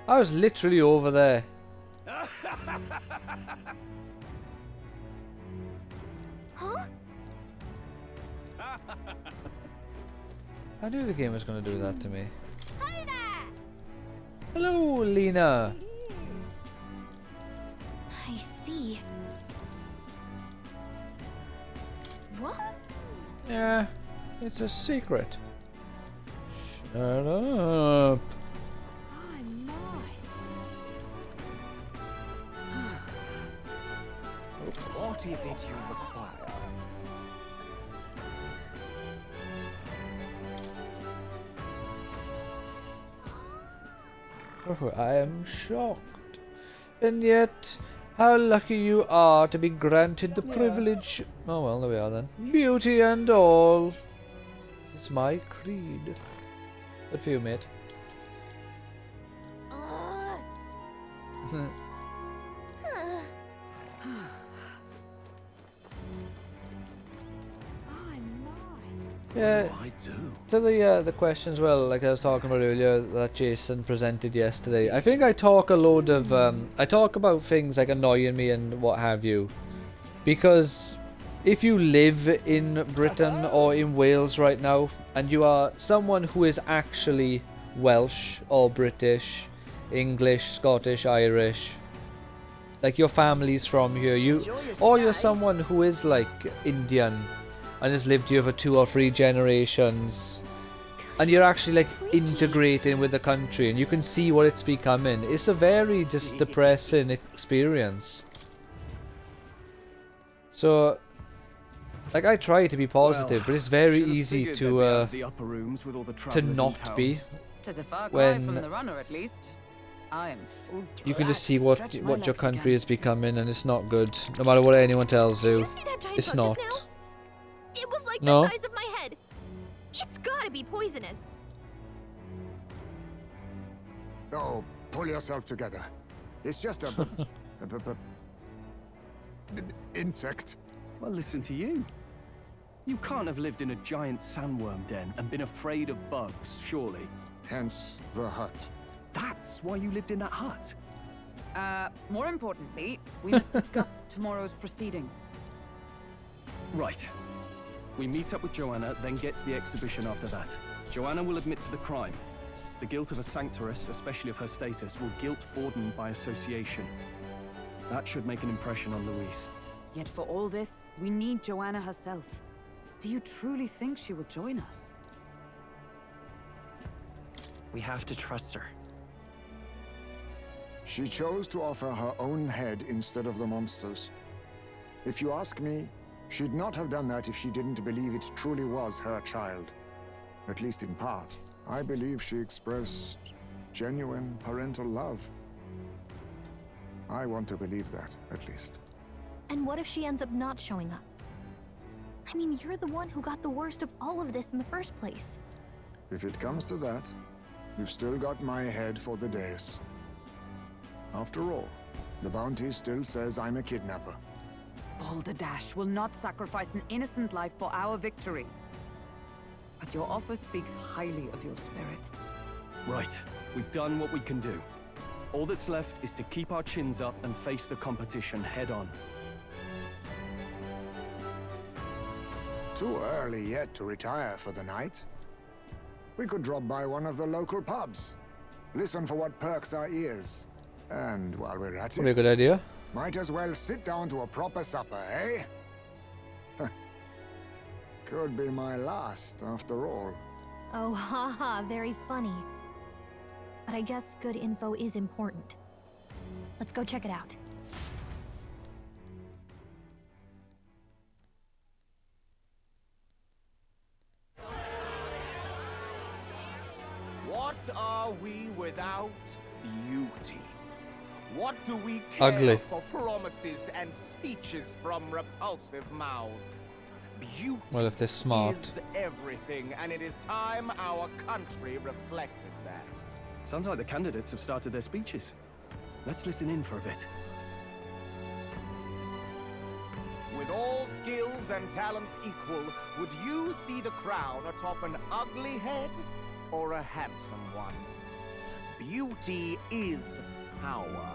I was literally over there. Huh? I knew the game was going to do that to me. Hey there! Hello, Lena. I see. What? Yeah, it's a secret. Shut up. What is it you require? Oh, I am shocked. And yet, how lucky you are to be granted the privilege. Oh well, there we are then. Beauty and all. It's my creed. Good for you, mate. Yeah, I do. to the questions, well, like I was talking about earlier, that Jason presented yesterday. I think I talk a load of I talk about things like annoying me and what have you, because if you live in Britain or in Wales right now and you are someone who is actually Welsh or British, English, Scottish, Irish, like your family's from here, or you're someone who is like Indian and has lived here for 2 or 3 generations, and you're actually like integrating with the country and you can see what it's becoming. It's a very just depressing experience. So like I try to be positive, but it's very easy to not be. Tis a far cry when from the runner, at least. I am full. You can just see what your country is becoming, and it's not good. No matter what anyone tells Did you, you see that giant it's bug not. just now? It was like No. the size of my head. It's gotta be poisonous. Oh, pull yourself together. It's just a insect. Well, listen to you. You can't have lived in a giant sandworm den and been afraid of bugs, surely. Hence the hut. That's why you lived in that hut. More importantly, we must discuss tomorrow's proceedings. Right. We meet up with Joanna, then get to the exhibition after that. Joanna will admit to the crime. The guilt of a sanctoress, especially of her status, will guilt Forden by association. That should make an impression on Louise. Yet for all this, we need Joanna herself. Do you truly think she will join us? We have to trust her. She chose to offer her own head instead of the monster's. If you ask me, she'd not have done that if she didn't believe it truly was her child. At least in part. I believe she expressed genuine parental love. I want to believe that, at least. And what if she ends up not showing up? I mean, you're the one who got the worst of all of this in the first place. If it comes to that, you've still got my head for the dais. After all, the bounty still says I'm a kidnapper. Balderdash will not sacrifice an innocent life for our victory. But your offer speaks highly of your spirit. Right. We've done what we can do. All that's left is to keep our chins up and face the competition head on. Too early yet to retire for the night. We could drop by one of the local pubs. Listen for what perks our ears. And while we're at Probably a it, good idea. might as well sit down to a proper supper, eh? Could be my last, after all. Oh, haha, very funny. But I guess good info is important. Let's go check it out. What are we without beauty? What do we care Ugly. for promises and speeches from repulsive mouths? Beauty Well, if they're smart. is everything, and it is time our country reflected that. Sounds like the candidates have started their speeches. Let's listen in for a bit. With all skills and talents equal, would you see the crown atop an ugly head or a handsome one? Beauty is power.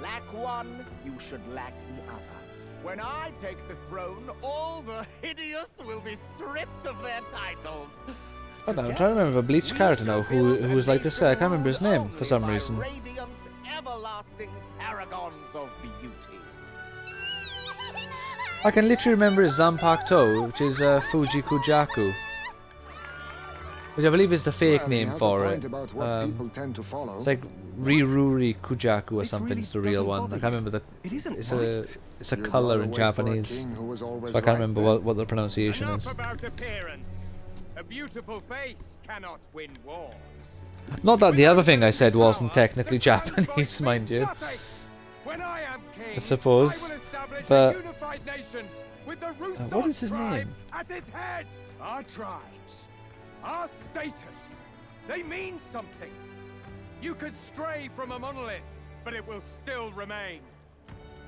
Lack one, you should lack the other. When I take the throne, all the hideous will be stripped of their titles. God, I'm trying to remember a Bleach character now who was like this guy. I can't remember his name for some reason. Radiant, everlasting paragons of beauty. I can literally remember his Zanpakuto, which is Fuji Kujaku, which I believe is the fake name for it. It's like Riruri Kujaku or something. It's the real one. I can't remember the. It's a color in Japanese, so I can't remember what the pronunciation is. Enough about appearance. A beautiful face cannot win wars. Not that the other thing I said wasn't technically Japanese, mind you. When I am king, I suppose, I will establish but a unified nation with the what is his tribe name? at its head. Our tribes, our status, they mean something. You could stray from a monolith, but it will still remain.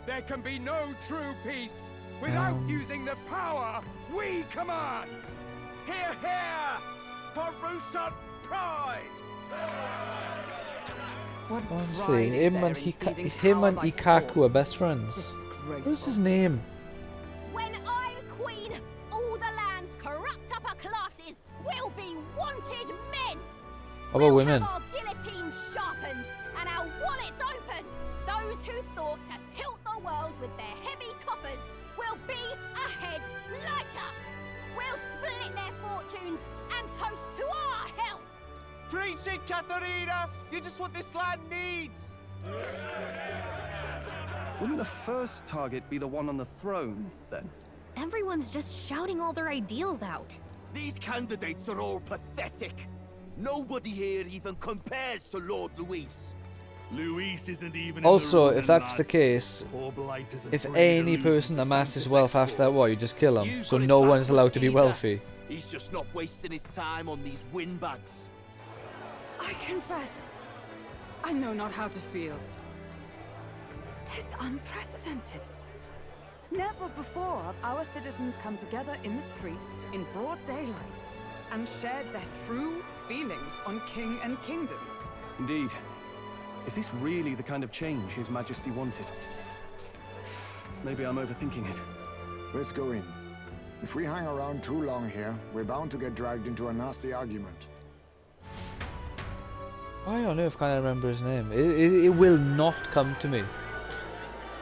There can be no true peace without using the power we command. Hear, hear, for Rusut pride. Honestly, him and Ikaku are best friends. What's his name? When I'm queen, all the land's corrupt upper classes will be wanted men. How about women? Have our guillotines sharpened and our wallets open. Those who thought to tilt the world with their heavy coffers will be a head lighter. We'll split their fortunes and toast to our health. Preach it, Katharina! You're just what this land needs! Wouldn't the first target be the one on the throne, then? Everyone's just shouting all their ideals out. These candidates are all pathetic. Nobody here even compares to Lord Luis. Luis isn't even Also, if that's the case, if any person amasses wealth after that war, you just kill him. So no one's allowed to be wealthy. He's just not wasting his time on these windbags. I confess, I know not how to feel. 'Tis unprecedented. Never before have our citizens come together in the street in broad daylight and shared their true feelings on king and kingdom. Indeed. Is this really the kind of change His Majesty wanted? Maybe I'm overthinking it. Let's go in. If we hang around too long here, we're bound to get dragged into a nasty argument. Why on earth can't I remember his name? It will not come to me.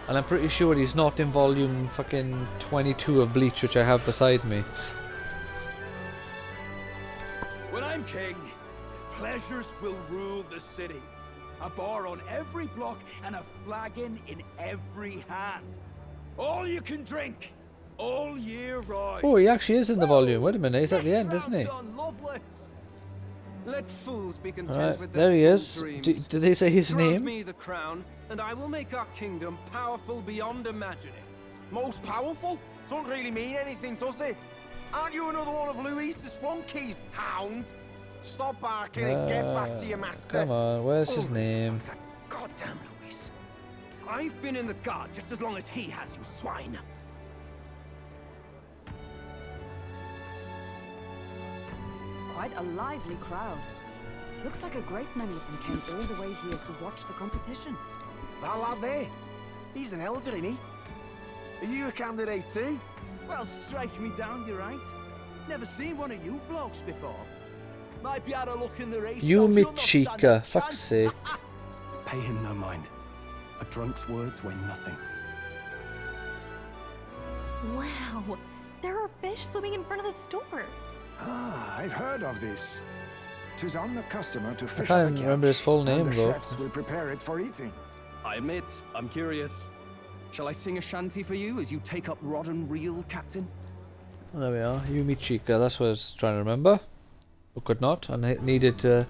And I'm pretty sure he's not in volume fucking 22 of Bleach, which I have beside me. When I'm king, pleasures will rule the city. A bar on every block and a flagon in every hand. All you can drink, all year round. Oh, he actually is in the volume. Wait a minute, he's at the end, isn't he? Let fools be content Alright, with there their he fool is. dreams. Do they say his Grant name? me the crown, and I will make our kingdom powerful beyond imagining. Most powerful? Doesn't really mean anything, does it? Aren't you another one of Luis's flunkies, hound? Stop barking and get back to your master. Come on, where's his name? Goddamn Luis. I've been in the guard just as long as he has, you swine. Quite a lively crowd. Looks like a great many of them came all the way here to watch the competition. That lad there, he's an elder, isn't he? Are you a candidate too? Well, strike me down, you're right. Never seen one of you blokes before. Might be out of luck in the race. Yumi Chica, fuck's sake. Pay him no mind. A drunk's words weigh nothing. Wow, there are fish swimming in front of the store. Ah, I've heard of this. 'Tis on the customer to fish can't on the remember catch, his full name, and the though. chefs will prepare it for eating. I admit, I'm curious. Shall I sing a shanty for you as you take up rod and reel, Captain? Oh, there we are, Yumi Chica, that's what I was trying to remember. But could not, and I needed to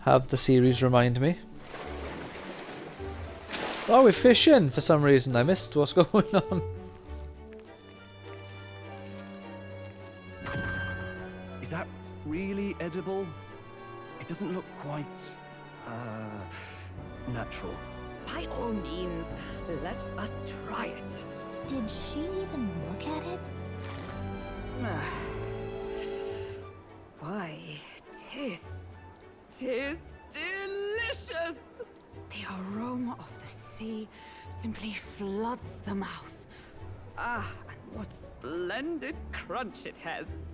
have the series remind me. Oh, we're fishing for some reason. I missed what's going on. Is that really edible? It doesn't look quite, natural. By all means, let us try it. Did she even look at it? Why, tis delicious! The aroma of the sea simply floods the mouth. Ah, and what splendid crunch it has.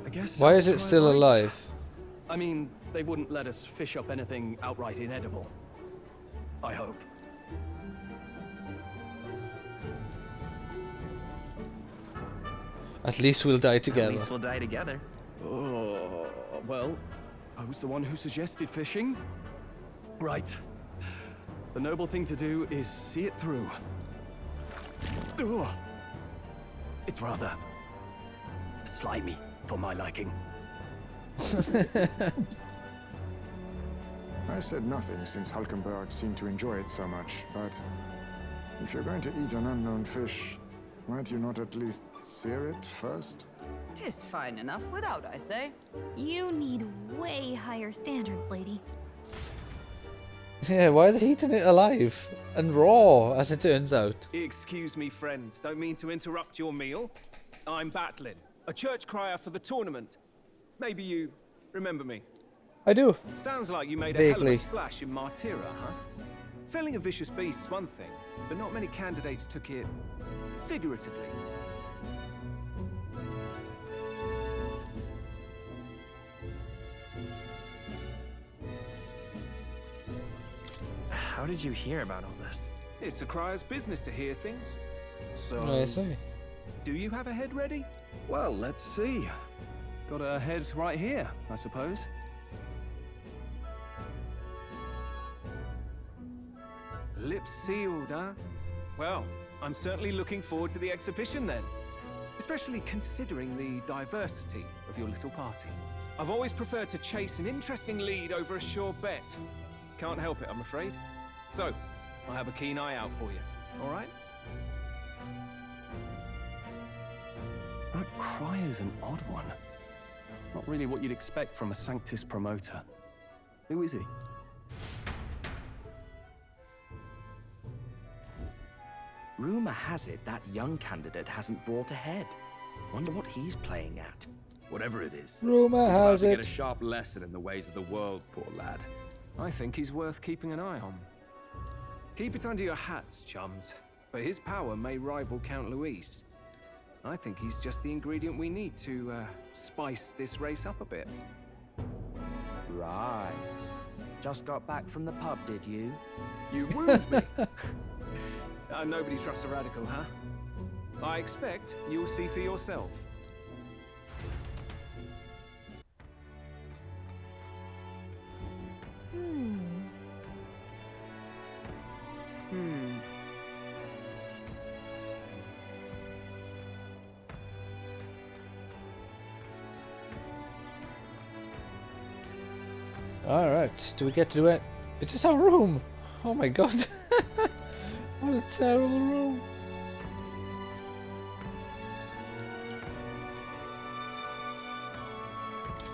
I guess. Why I'll is it try still right. alive? I mean, they wouldn't let us fish up anything outright inedible. I hope. At least we'll die together. At least we'll die together. Oh, well, I was the one who suggested fishing. Right. The noble thing to do is see it through. Ugh. It's rather slimy for my liking. I said nothing since Hulkenberg seemed to enjoy it so much, but if you're going to eat an unknown fish, might you not at least sear it first? 'Tis fine enough without, I say. You need way higher standards, lady. Yeah, why are they eating it alive? And raw, as it turns out. Excuse me, friends. Don't mean to interrupt your meal. I'm Batlin, a church crier for the tournament. Maybe you remember me. I do. Sounds like you made a hell of Vaguely. a splash in Martyra, huh? Felling a vicious beast's one thing, but not many candidates took it figuratively. How did you hear about all this? It's a crier's business to hear things. So, I see. do you have a head ready? Well, let's see. Got a head right here, I suppose. Lips sealed, huh? Well, I'm certainly looking forward to the exhibition then. Especially considering the diversity of your little party. I've always preferred to chase an interesting lead over a sure bet. Can't help it, I'm afraid. So, I'll have a keen eye out for you, all right? That crier's an odd one. Not really what you'd expect from a Sanctus promoter. Who is he? Rumor has it that young candidate hasn't brought ahead. Wonder what he's playing at. Whatever it is. Rumor he's about has to it. get a sharp lesson in the ways of the world, poor lad. I think he's worth keeping an eye on. Keep it under your hats, chums. But his power may rival Count Luis. I think he's just the ingredient we need to spice this race up a bit. Right. Just got back from the pub, did you? You wound me. Nobody trusts a radical, huh? I expect you'll see for yourself. Alright, do we get to do it? It's just our room! Oh my god! What a terrible room!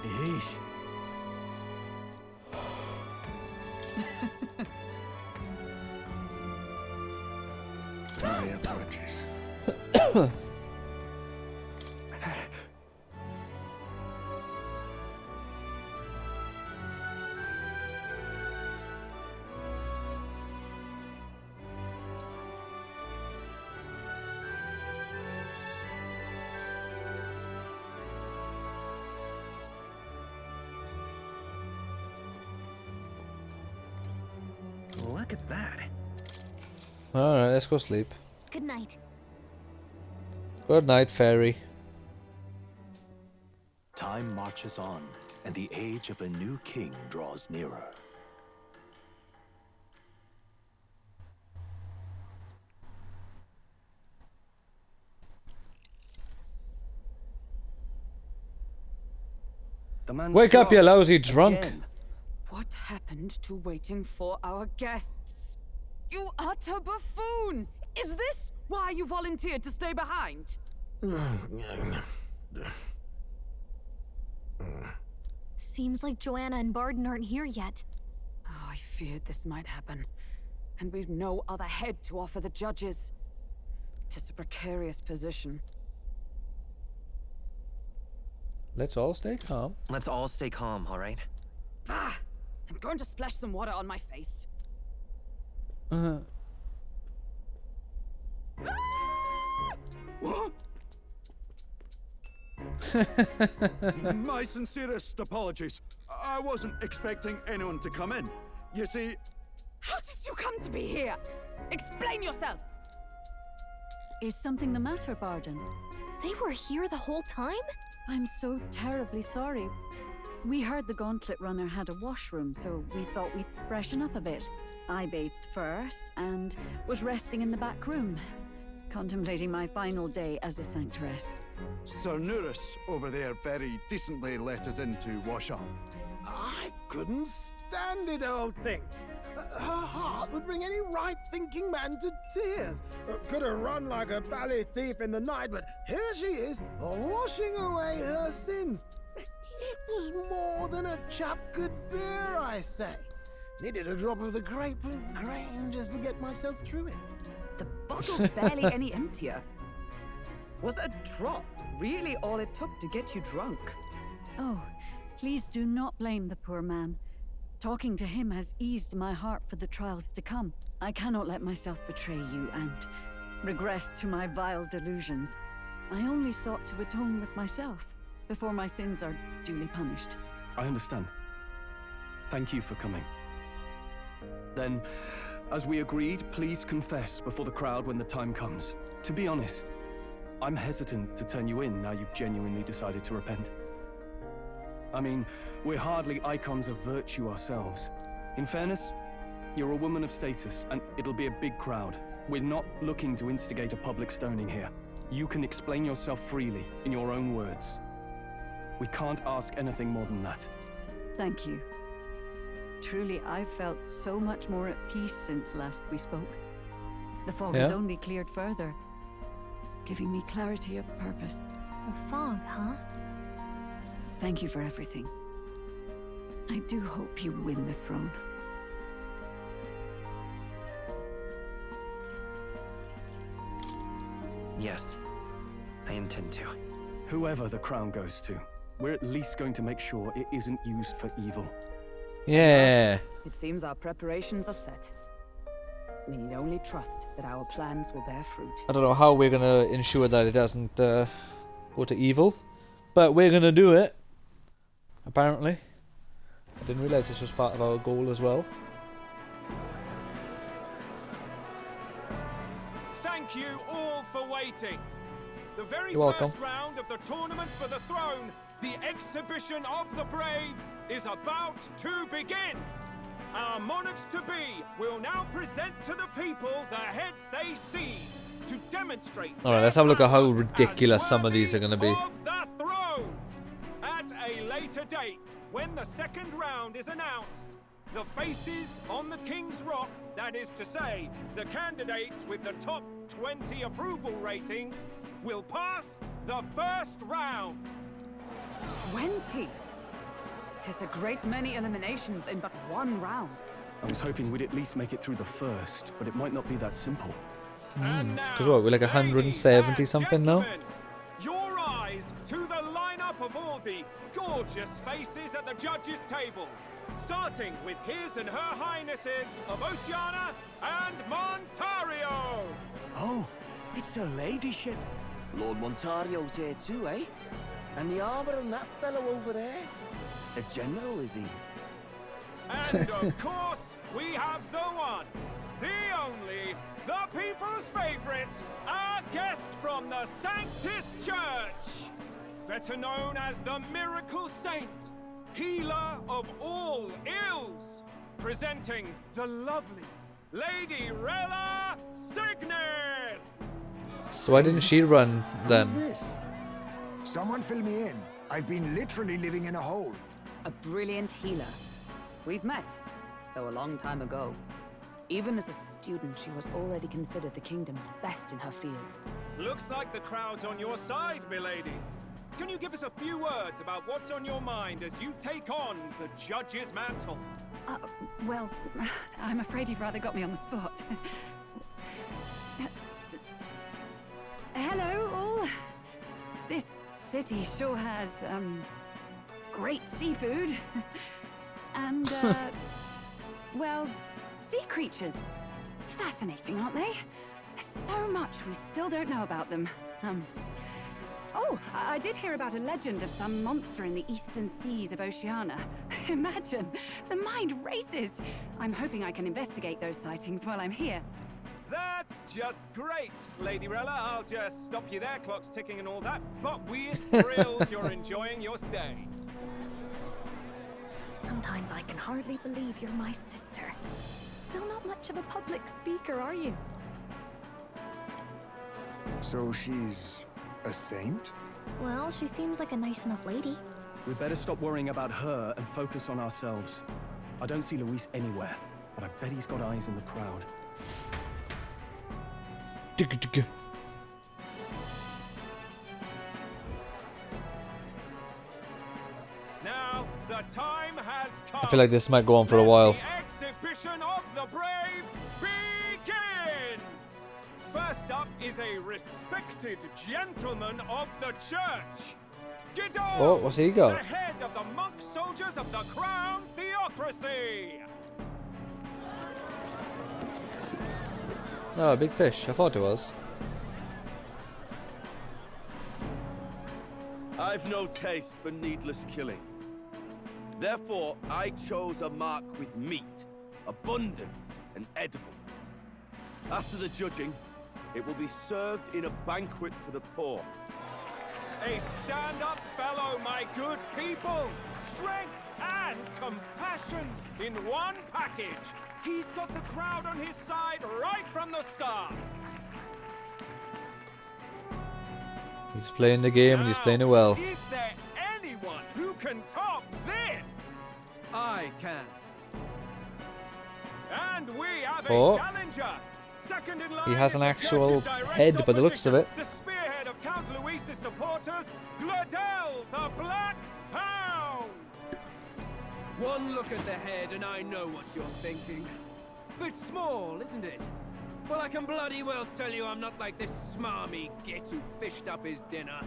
Yeesh. My apologies. Look at that. Alright, let's go sleep. Good night. Good night, fairy. Time marches on, and the age of a new king draws nearer. The man's Wake up, you soft lousy drunk! again. What happened to waiting for our guests? You utter buffoon! Is this why you volunteered to stay behind? Seems like Joanna and Barden aren't here yet. Oh, I feared this might happen. And we've no other head to offer the judges. 'Tis a precarious position. Let's all stay calm. Let's all stay calm, all right? Ah! I'm going to splash some water on my face. What? My sincerest apologies. I wasn't expecting anyone to come in. You see... How did you come to be here? Explain yourself! Is something the matter, Barden? They were here the whole time? I'm so terribly sorry. We heard the Gauntlet Runner had a washroom, so we thought we'd freshen up a bit. I bathed first and was resting in the back room, contemplating my final day as a sanctuaress. Sir Nuris over there very decently let us in to wash up. I couldn't stand it, old thing. Her heart would bring any right-thinking man to tears. Could have run like a bally thief in the night, but here she is, washing away her sins. It was more than a chap could bear, I say. Needed a drop of the grape and grain just to get myself through it. The bottle's barely any emptier. Was a drop really all it took to get you drunk? Oh, please do not blame the poor man. Talking to him has eased my heart for the trials to come. I cannot let myself betray you and regress to my vile delusions. I only sought to atone with myself before my sins are duly punished. I understand. Thank you for coming. Then, as we agreed, please confess before the crowd when the time comes. To be honest, I'm hesitant to turn you in now you've genuinely decided to repent. I mean, we're hardly icons of virtue ourselves. In fairness, you're a woman of status, and it'll be a big crowd. We're not looking to instigate a public stoning here. You can explain yourself freely, in your own words. We can't ask anything more than that. Thank you. Truly, I've felt so much more at peace since last we spoke. The fog has only cleared further, giving me clarity of purpose. A fog, huh? Thank you for everything. I do hope you win the throne. Yes, I intend to. Whoever the crown goes to, we're at least going to make sure it isn't used for evil. Yeah. It seems our preparations are set. We need only trust that our plans will bear fruit. I don't know how we're gonna ensure that it doesn't go to evil, but we're gonna do it. Apparently. I didn't realise this was part of our goal as well. Thank you all for waiting. The very You're first welcome. round of the tournament for the throne, the exhibition of the brave, is about to begin. Our monarchs-to-be will now present to the people the heads they seized to demonstrate. Alright, let's have a look at how ridiculous some of these are going to be. Of the throne. At a later date, when the second round is announced, the faces on the King's Rock, that is to say, the candidates with the top 20 approval ratings, will pass the first round. 20? 'Tis a great many eliminations in but one round. I was hoping we'd at least make it through the first, but it might not be that simple. Because what, we're like 170 something now? Your eyes to the lineup of all the gorgeous faces at the judges' table, starting with his and her highnesses of Oceana and Montario. Oh, it's her ladyship. Lord Montario's here too, eh? And the armor on that fellow over there? A general, is he? And of course, we have the one, the only, the people's favorite, our guest from the Sanctus Church, better known as the Miracle Saint, healer of all ills, presenting the lovely Lady Rella Cygnus. So why didn't she run then? Who's this? Someone fill me in. I've been literally living in a hole. A brilliant healer. We've met, though a long time ago. Even as a student, she was already considered the kingdom's best in her field. Looks like the crowd's on your side, milady. Can you give us a few words about what's on your mind as you take on the judge's mantle? Well, I'm afraid you've rather got me on the spot. Hello, all. This city sure has, great seafood. And, well, sea creatures. Fascinating, aren't they? There's so much we still don't know about them. Oh, I did hear about a legend of some monster in the eastern seas of Oceania. Imagine, the mind races. I'm hoping I can investigate those sightings while I'm here. That's just great, Lady Rella. I'll just stop you there, clock's ticking and all that. But we're thrilled you're enjoying your stay. Sometimes I can hardly believe you're my sister. Still not much of a public speaker, are you? So she's a saint? Well, she seems like a nice enough lady. We'd better stop worrying about her and focus on ourselves. I don't see Luis anywhere, but I bet he's got eyes in the crowd. Now, the time has come. I feel like this might go on for a while. The exhibition of the brave begin! First up is a respected gentleman of the church. Guido, Oh, what's he got? the head of the monk soldiers of the Crown Theocracy. Oh, a big fish. I thought it was. I've no taste for needless killing. Therefore, I chose a mark with meat, abundant and edible. After the judging, it will be served in a banquet for the poor. A stand-up fellow, my good people. Strength and compassion in one package. He's got the crowd on his side right from the start. He's playing the game and he's playing it well. Is there anyone who can top this? I can. And we have Oh. a challenger. Second in line He has is an the actual church's direct head by the looks of it. opposition, the spearhead of Count Luis's supporters, Gladel the Black Hound. One look at the head and I know what you're thinking. Bit small, isn't it? Well, I can bloody well tell you I'm not like this smarmy git who fished up his dinner.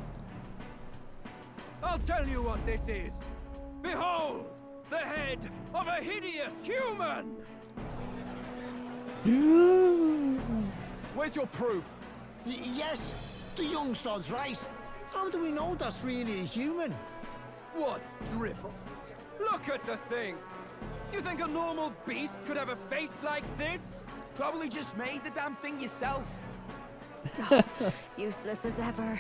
I'll tell you what this is. Behold, the head of a hideous human! Where's your proof? Yes, the young sod's right. How do we know that's really a human? What drivel? Look at the thing! You think a normal beast could have a face like this? Probably just made the damn thing yourself. Useless as ever.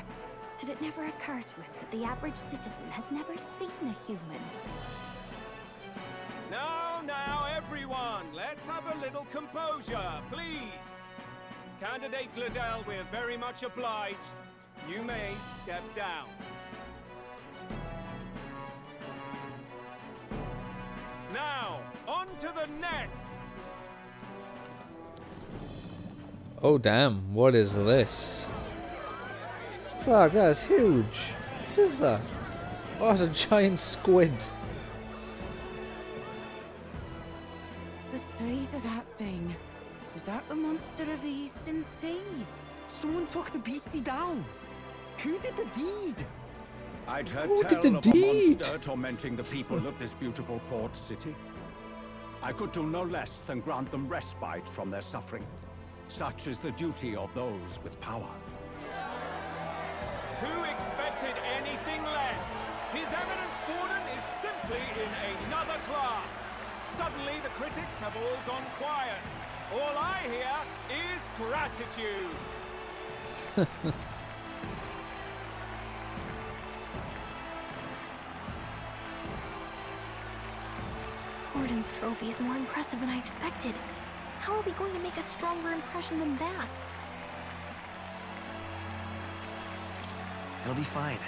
Did it never occur to him that the average citizen has never seen a human? Now, everyone, let's have a little composure, please. Candidate Gladel, we're very much obliged. You may step down. Now, on to the next. Oh damn, what is this? Fuck, that's huge. What is that? Oh, it's a giant squid. The size of that thing. Is that the monster of the Eastern Sea? Someone took the beastie down. Who did the deed? I'd heard Who did tell the of a deed? monster tormenting the people of this beautiful port city. I could do no less than grant them respite from their suffering. Such is the duty of those with power. Who expected anything less? His Eminence Borden is simply in another class. Suddenly the critics have all gone quiet. All I hear is gratitude. Borden's trophy is more impressive than I expected. How are we going to make a stronger impression than that? It'll be fine.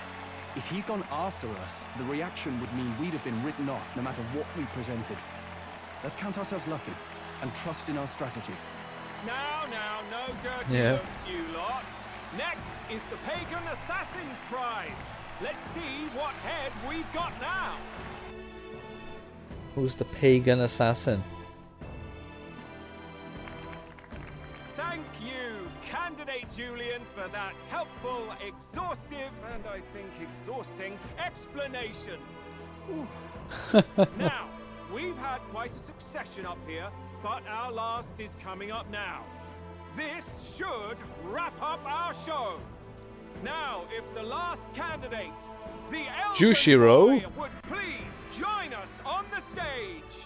If he'd gone after us, the reaction would mean we'd have been written off no matter what we presented. Let's count ourselves lucky and trust in our strategy. Now, no dirty looks, you lot. Next is the Pagan Assassin's Prize. Let's see what head we've got now. Who's the pagan assassin? Thank you, Candidate Julian, for that helpful, exhaustive, and I think exhausting explanation. Now, we've had quite a succession up here, but our last is coming up now. This should wrap up our show. Now, if the last candidate, the Elven Jushiro, Boy, would please join us on the stage.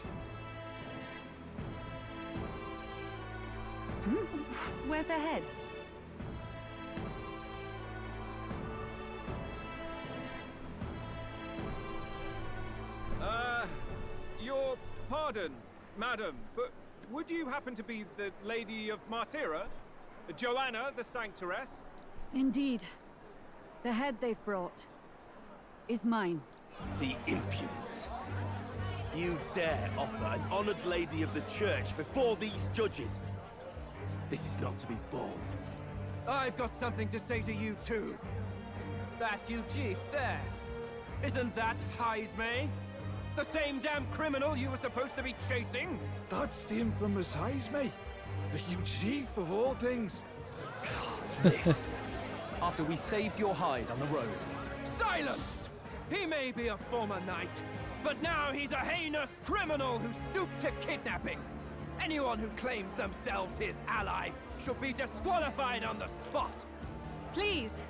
Where's their head? Your pardon, madam, but would you happen to be the Lady of Martira? Joanna, the Sanctoress? Indeed. The head they've brought is mine. The impudence. You dare offer an honored lady of the church before these judges? This is not to be borne. I've got something to say to you too. That you chief there. Isn't that Heismay? The same damn criminal you were supposed to be chasing? That's the infamous Heismay. The huge chief of all things. This. After we saved your hide on the road. Silence! He may be a former knight, but now he's a heinous criminal who stooped to kidnapping. Anyone who claims themselves his ally should be disqualified on the spot. Please,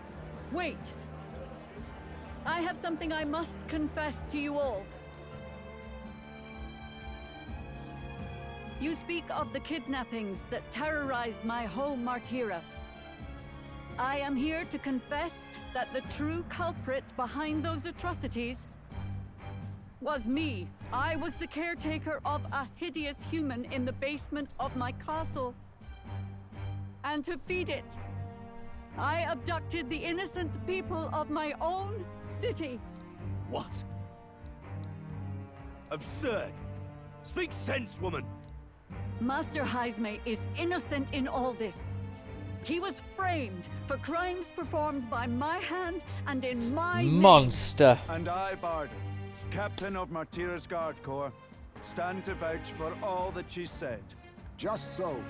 wait. I have something I must confess to you all. You speak of the kidnappings that terrorized my home, Martira. I am here to confess that the true culprit behind those atrocities was me. I was the caretaker of a hideous human in the basement of my castle. And to feed it, I abducted the innocent people of my own city. What? Absurd! Speak sense, woman! Master Heismay is innocent in all this. He was framed for crimes performed by my hand and in my monster. And I, Barden, Captain of Martira's Guard Corps, stand to vouch for all that she said. Just so.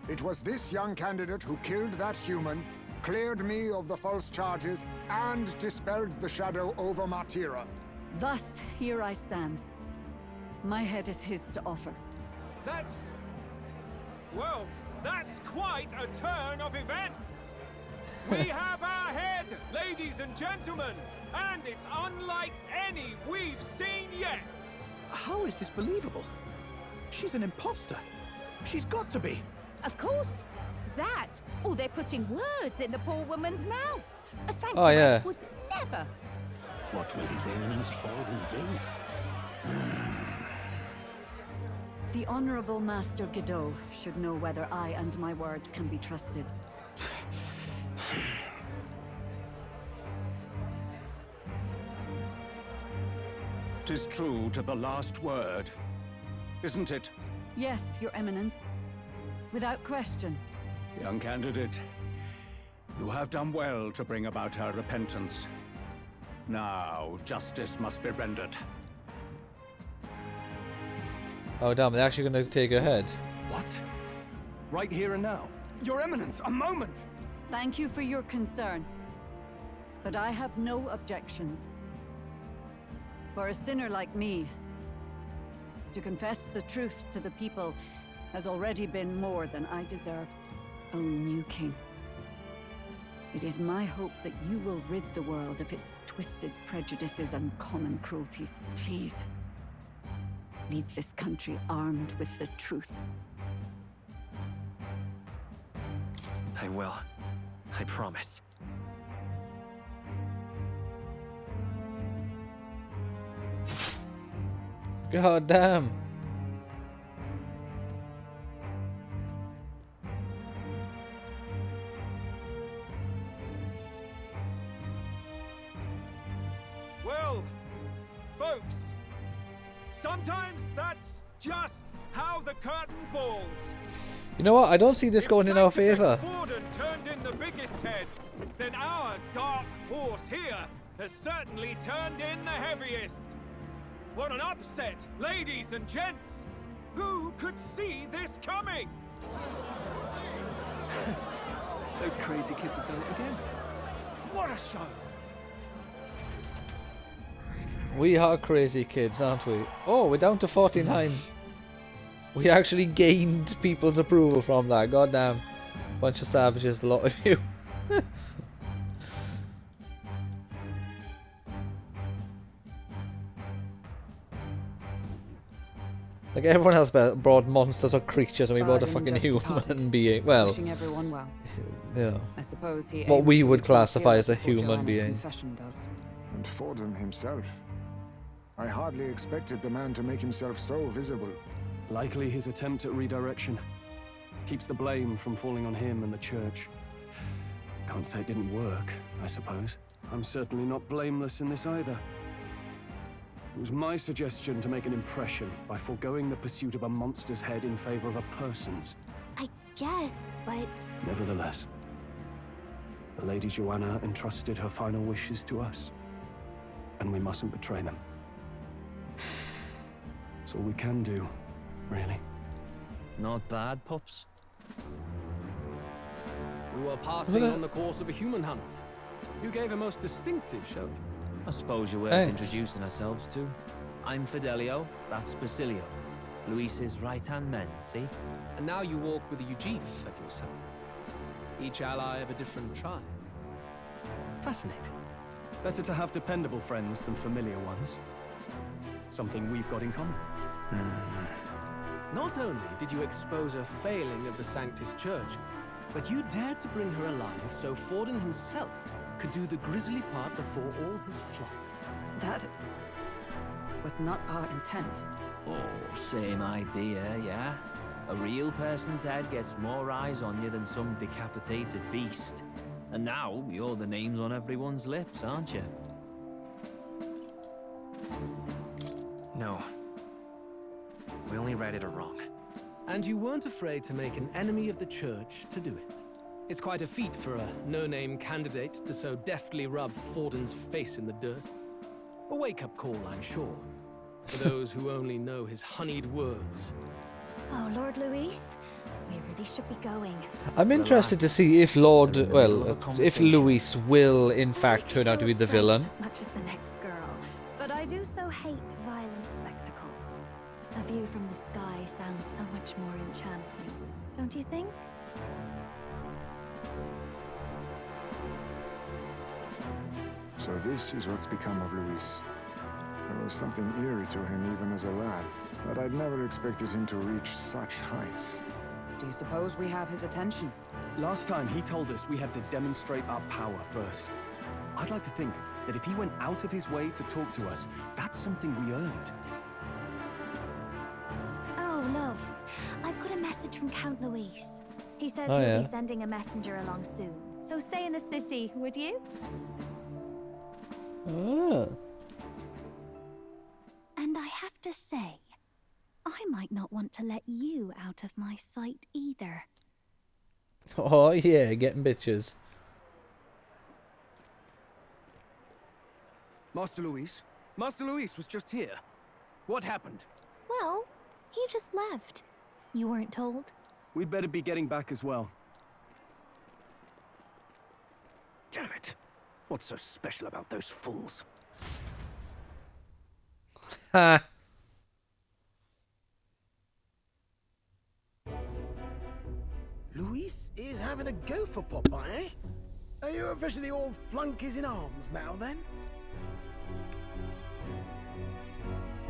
It was this young candidate who killed that human, cleared me of the false charges, and dispelled the shadow over Martira. Thus, here I stand. My head is his to offer. That's... well, that's quite a turn of events. We have our head, ladies and gentlemen, and it's unlike any we've seen yet. How is this believable? She's an imposter. She's got to be. Of course. That, or they're putting words in the poor woman's mouth. A sanctoress Oh, yeah. would never. What will His Eminence Falden do? The Honorable Master Godot should know whether I and my words can be trusted. 'Tis true to the last word, isn't it? Yes, Your Eminence. Without question. Young candidate, you have done well to bring about her repentance. Now, justice must be rendered. Oh damn, they're actually gonna take her head. What? Right here and now? Your Eminence, a moment! Thank you for your concern. But I have no objections. For a sinner like me, to confess the truth to the people has already been more than I deserve. O new king, it is my hope that you will rid the world of its twisted prejudices and common cruelties. Please, lead this country armed with the truth. I will. I promise. God damn. Well, folks, sometimes that's just how the curtain falls. You know what? I don't see this going in our favour. Forden turned in the biggest head, then our dark horse here has certainly turned in the heaviest. What an upset, ladies and gents! Who could see this coming? Those crazy kids have done it again. What a show! We are crazy kids, aren't we? Oh, we're down to 49. We actually gained people's approval from that. Goddamn. Bunch of savages, a lot of you. Like everyone else brought monsters or creatures, and we brought a Barden fucking just human departed, being. Well, wishing everyone well. you know, I suppose he what aims we to would reach classify Martyra as a before human Joanna's being. confession does. And Forden himself. I hardly expected the man to make himself so visible. Likely his attempt at redirection. Keeps the blame from falling on him and the church. Can't say it didn't work, I suppose. I'm certainly not blameless in this either. It was my suggestion to make an impression by foregoing the pursuit of a monster's head in favor of a person's. I guess, but... Nevertheless, the Lady Joanna entrusted her final wishes to us, and we mustn't betray them. It's all we can do, really. Not bad, pups. We were passing on the course of a human hunt. You gave a most distinctive showing. I suppose you're worth introducing ourselves to. I'm Fidelio, that's Basilio. Luis's right-hand men, see? And now you walk with a Ujif at your side. Each ally of a different tribe. Fascinating. Better to have dependable friends than familiar ones. Something we've got in common. Not only did you expose a failing of the Sanctus Church, but you dared to bring her alive so Forden himself could do the grisly part before all his flock. That was not our intent. Oh, same idea, yeah? A real person's head gets more eyes on you than some decapitated beast. And now, you're the names on everyone's lips, aren't you? No. We only righted a wrong. And you weren't afraid to make an enemy of the church to do it. It's quite a feat for a no-name candidate to so deftly rub Forden's face in the dirt. A wake-up call, I'm sure, for those who only know his honeyed words. Oh, Lord Luis, we really should be going. I'm interested to see if if Luis will in fact turn out to be the villain. As much as the next girl, but I do so hate violent spectacles. A view from the sky sounds so much more enchanting, don't you think? So this is what's become of Luis. There was something eerie to him even as a lad, but I'd never expected him to reach such heights. Do you suppose we have his attention? Last time he told us we had to demonstrate our power first. I'd like to think that if he went out of his way to talk to us, that's something we earned. Oh, loves, I've got a message from Count Luis. He says Oh, he'll yeah. be sending a messenger along soon. So stay in the city, would you? Ah. And I have to say, I might not want to let you out of my sight either. Oh yeah, getting bitches. Master Luis? Master Luis was just here. What happened? Well, he just left. You weren't told? We'd better be getting back as well. Damn it. What's so special about those fools? Ha. Luis is having a go for Popeye, eh? Are you officially all flunkies in arms now, then?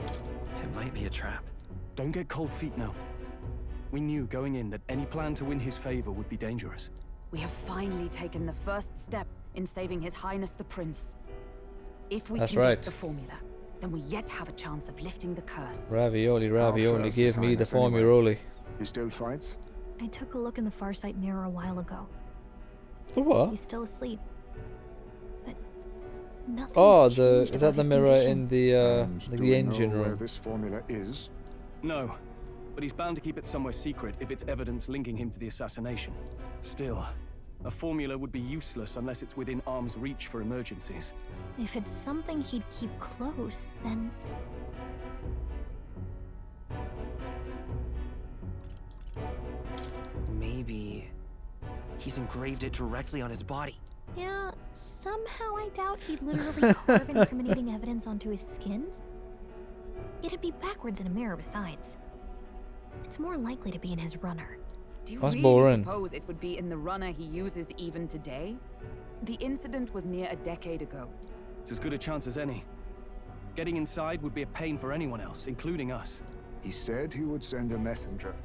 It might be a trap. Don't get cold feet now. We knew going in that any plan to win his favor would be dangerous. We have finally taken the first step in saving His Highness the Prince. If we That's can right. get the formula, then we yet have a chance of lifting the curse. Ravioli, ravioli, first, give His me the Highness, anyway. formuloli. He still fights? I took a look in the Farsight mirror a while ago. For what? He's still asleep. But nothing's Oh, changed is about that the his mirror condition. in the And like do the we engine know where room? this formula is? No, but he's bound to keep it somewhere secret if it's evidence linking him to the assassination. Still, a formula would be useless unless it's within arm's reach for emergencies. If it's something he'd keep close, then... Maybe he's engraved it directly on his body. Yeah, somehow I doubt he'd literally carve incriminating evidence onto his skin. It'd be backwards in a mirror besides. It's more likely to be in his runner. Do you That's really boring. suppose it would be in the runner he uses even today? The incident was near a decade ago. It's as good a chance as any. Getting inside would be a pain for anyone else, including us. He said he would send a messenger.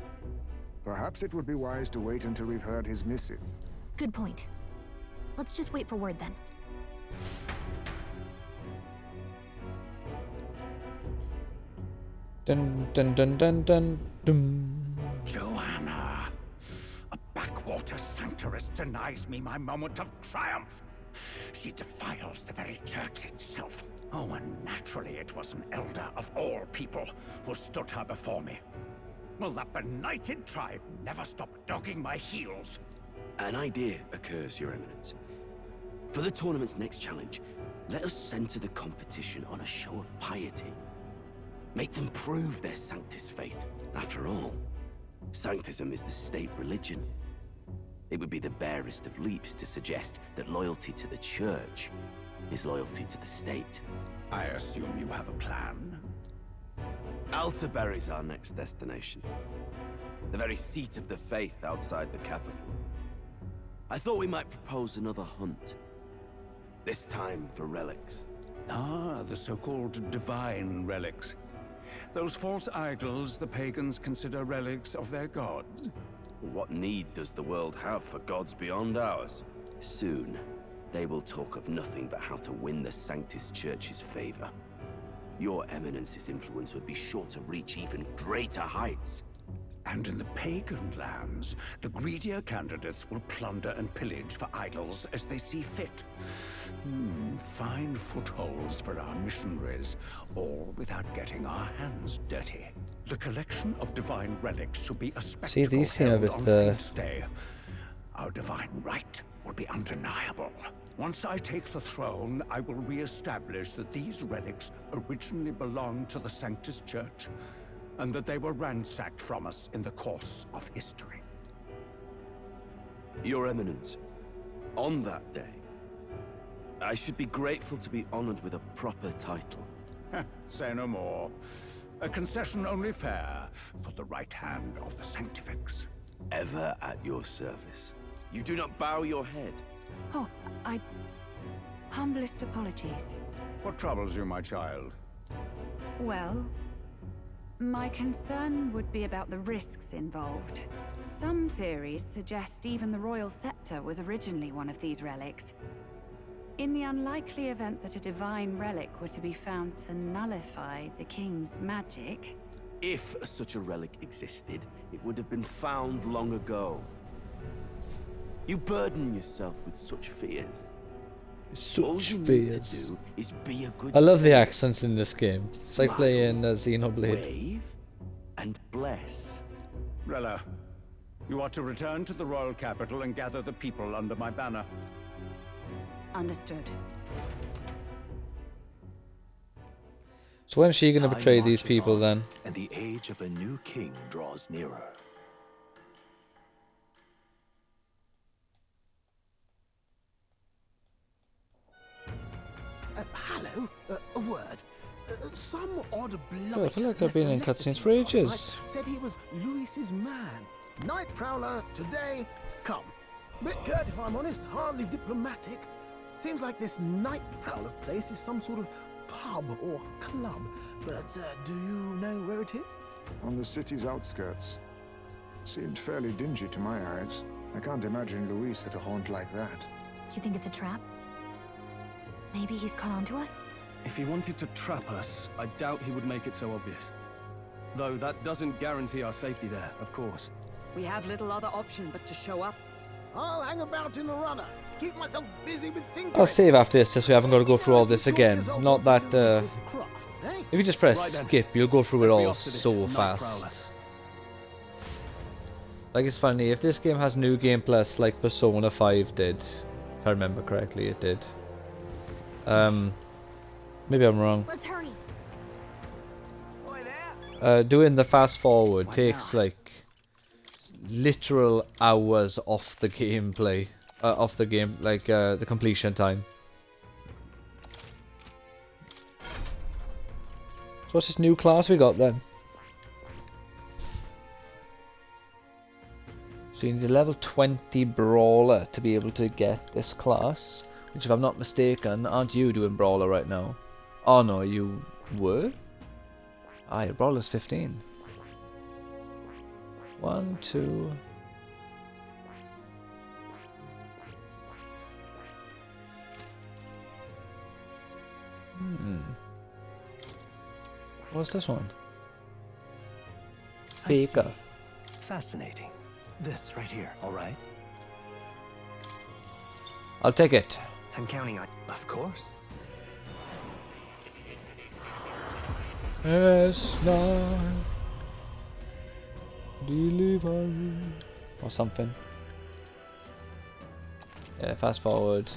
Perhaps it would be wise to wait until we've heard his missive. Good point. Let's just wait for word then. Dun dun dun dun dun dun. Joanna! A backwater sanctuarist denies me my moment of triumph. She defiles the very church itself. Oh, and naturally it was an elder of all people who stood her before me. Will that benighted tribe never stop dogging my heels? An idea occurs, Your Eminence. For the tournament's next challenge, let us center the competition on a show of piety. Make them prove their Sanctus faith. After all, Sanctism is the state religion. It would be the barest of leaps to suggest that loyalty to the church is loyalty to the state. I assume you have a plan? Altaberry's our next destination. The very seat of the faith outside the capital. I thought we might propose another hunt. This time for relics. Ah, the so-called divine relics. Those false idols the pagans consider relics of their gods. What need does the world have for gods beyond ours? Soon, they will talk of nothing but how to win the Sanctus Church's favor. Your Eminence's influence would be sure to reach even greater heights. And in the pagan lands, the greedier candidates will plunder and pillage for idols as they see fit. Fine footholds for our missionaries, all without getting our hands dirty. The collection of divine relics should be a spectacle these seem a held bit, on Saint's Day. Our divine right will be undeniable. Once I take the throne, I will re-establish that these relics originally belonged to the Sanctus Church, and that they were ransacked from us in the course of history. Your Eminence, on that day, I should be grateful to be honored with a proper title. Say no more. A concession only fair for the right hand of the Sanctifex. Ever at your service. You do not bow your head. Oh, humblest apologies. What troubles you, my child? Well, my concern would be about the risks involved. Some theories suggest even the royal scepter was originally one of these relics. In the unlikely event that a divine relic were to be found to nullify the king's magic... If such a relic existed, it would have been found long ago. You burden yourself with such fears. All you need to do is be a good I love the saint. accents in this game. It's like playing Xenoblade. Wave and bless. Rella, you are to return to the royal capital and gather the people under my banner. Understood. So when's she gonna betray these people then? And the age of a new king draws nearer. Hello? A word. Some odd Oh, I feel like I've been in cutscenes for ages. said he was Luis's man. Night Prowler, today, come. Bit curt if I'm honest, hardly diplomatic. Seems like this Night Prowler place is some sort of pub or club. But do you know where it is? On the city's outskirts. Seemed fairly dingy to my eyes. I can't imagine Luis at a haunt like that. You think it's a trap? Maybe he's caught on to us? If he wanted to trap us, I doubt he would make it so obvious. Though that doesn't guarantee our safety there, of course. We have little other option but to show up. I'll hang about in the runner. Keep myself busy with tinkering. I'll save after this just so we haven't got to go through all this again. Not that, if you just press skip, you'll go through it all so fast. Like, it's funny, if this game has New Game Plus like Persona 5 did, if I remember correctly, it did. Maybe I'm wrong. Let's hurry. Doing the fast forward takes like literal hours off the gameplay, off the game, like the completion time. So what's this new class we got then? So you need a level 20 brawler to be able to get this class. Which, if I'm not mistaken, aren't you doing brawler right now? Oh no, you were? Ah, your brawler's 15. 1, 2. What's this one? Fika. Fascinating. This right here, all right? I'll take it. I'm counting on... Of course. S9 delivery or something. Yeah, fast forward.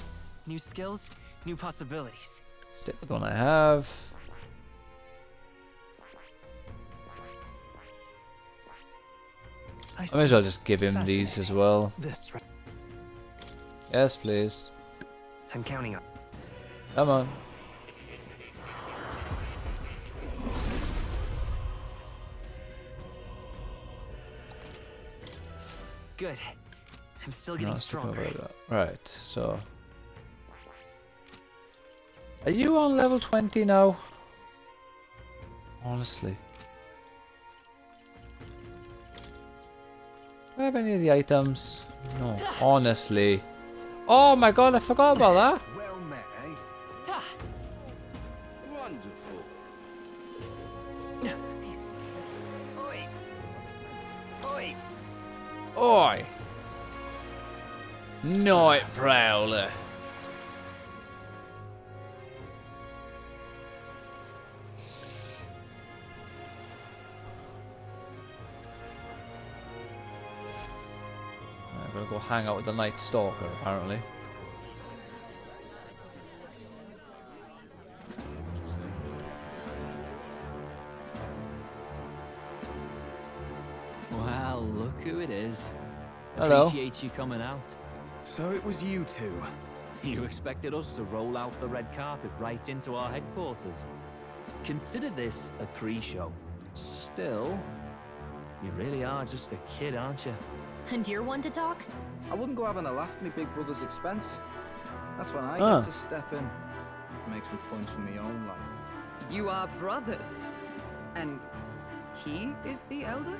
New skills, new possibilities. Stick with the one I have. I may as well just give him these as well. This right. Yes, please. I'm counting on... Come on. Good. I'm still getting stronger. Right, so... Are you on level 20 now? Honestly. Do I have any of the items? No, honestly. Oh my god, I forgot about that. Well met, eh? Wonderful. Oi. Oi. Oi! Night Prowler. I'm gonna go hang out with the Night Stalker, apparently. Well, look who it is. Hello. Appreciate you coming out. So it was you two. You expected us to roll out the red carpet right into our headquarters. Consider this a pre-show. Still, you really are just a kid, aren't you? And you're one to talk? I wouldn't go having a laugh at my big brother's expense. That's when I get to step in. Make some points from my own life. You are brothers. And he is the elder?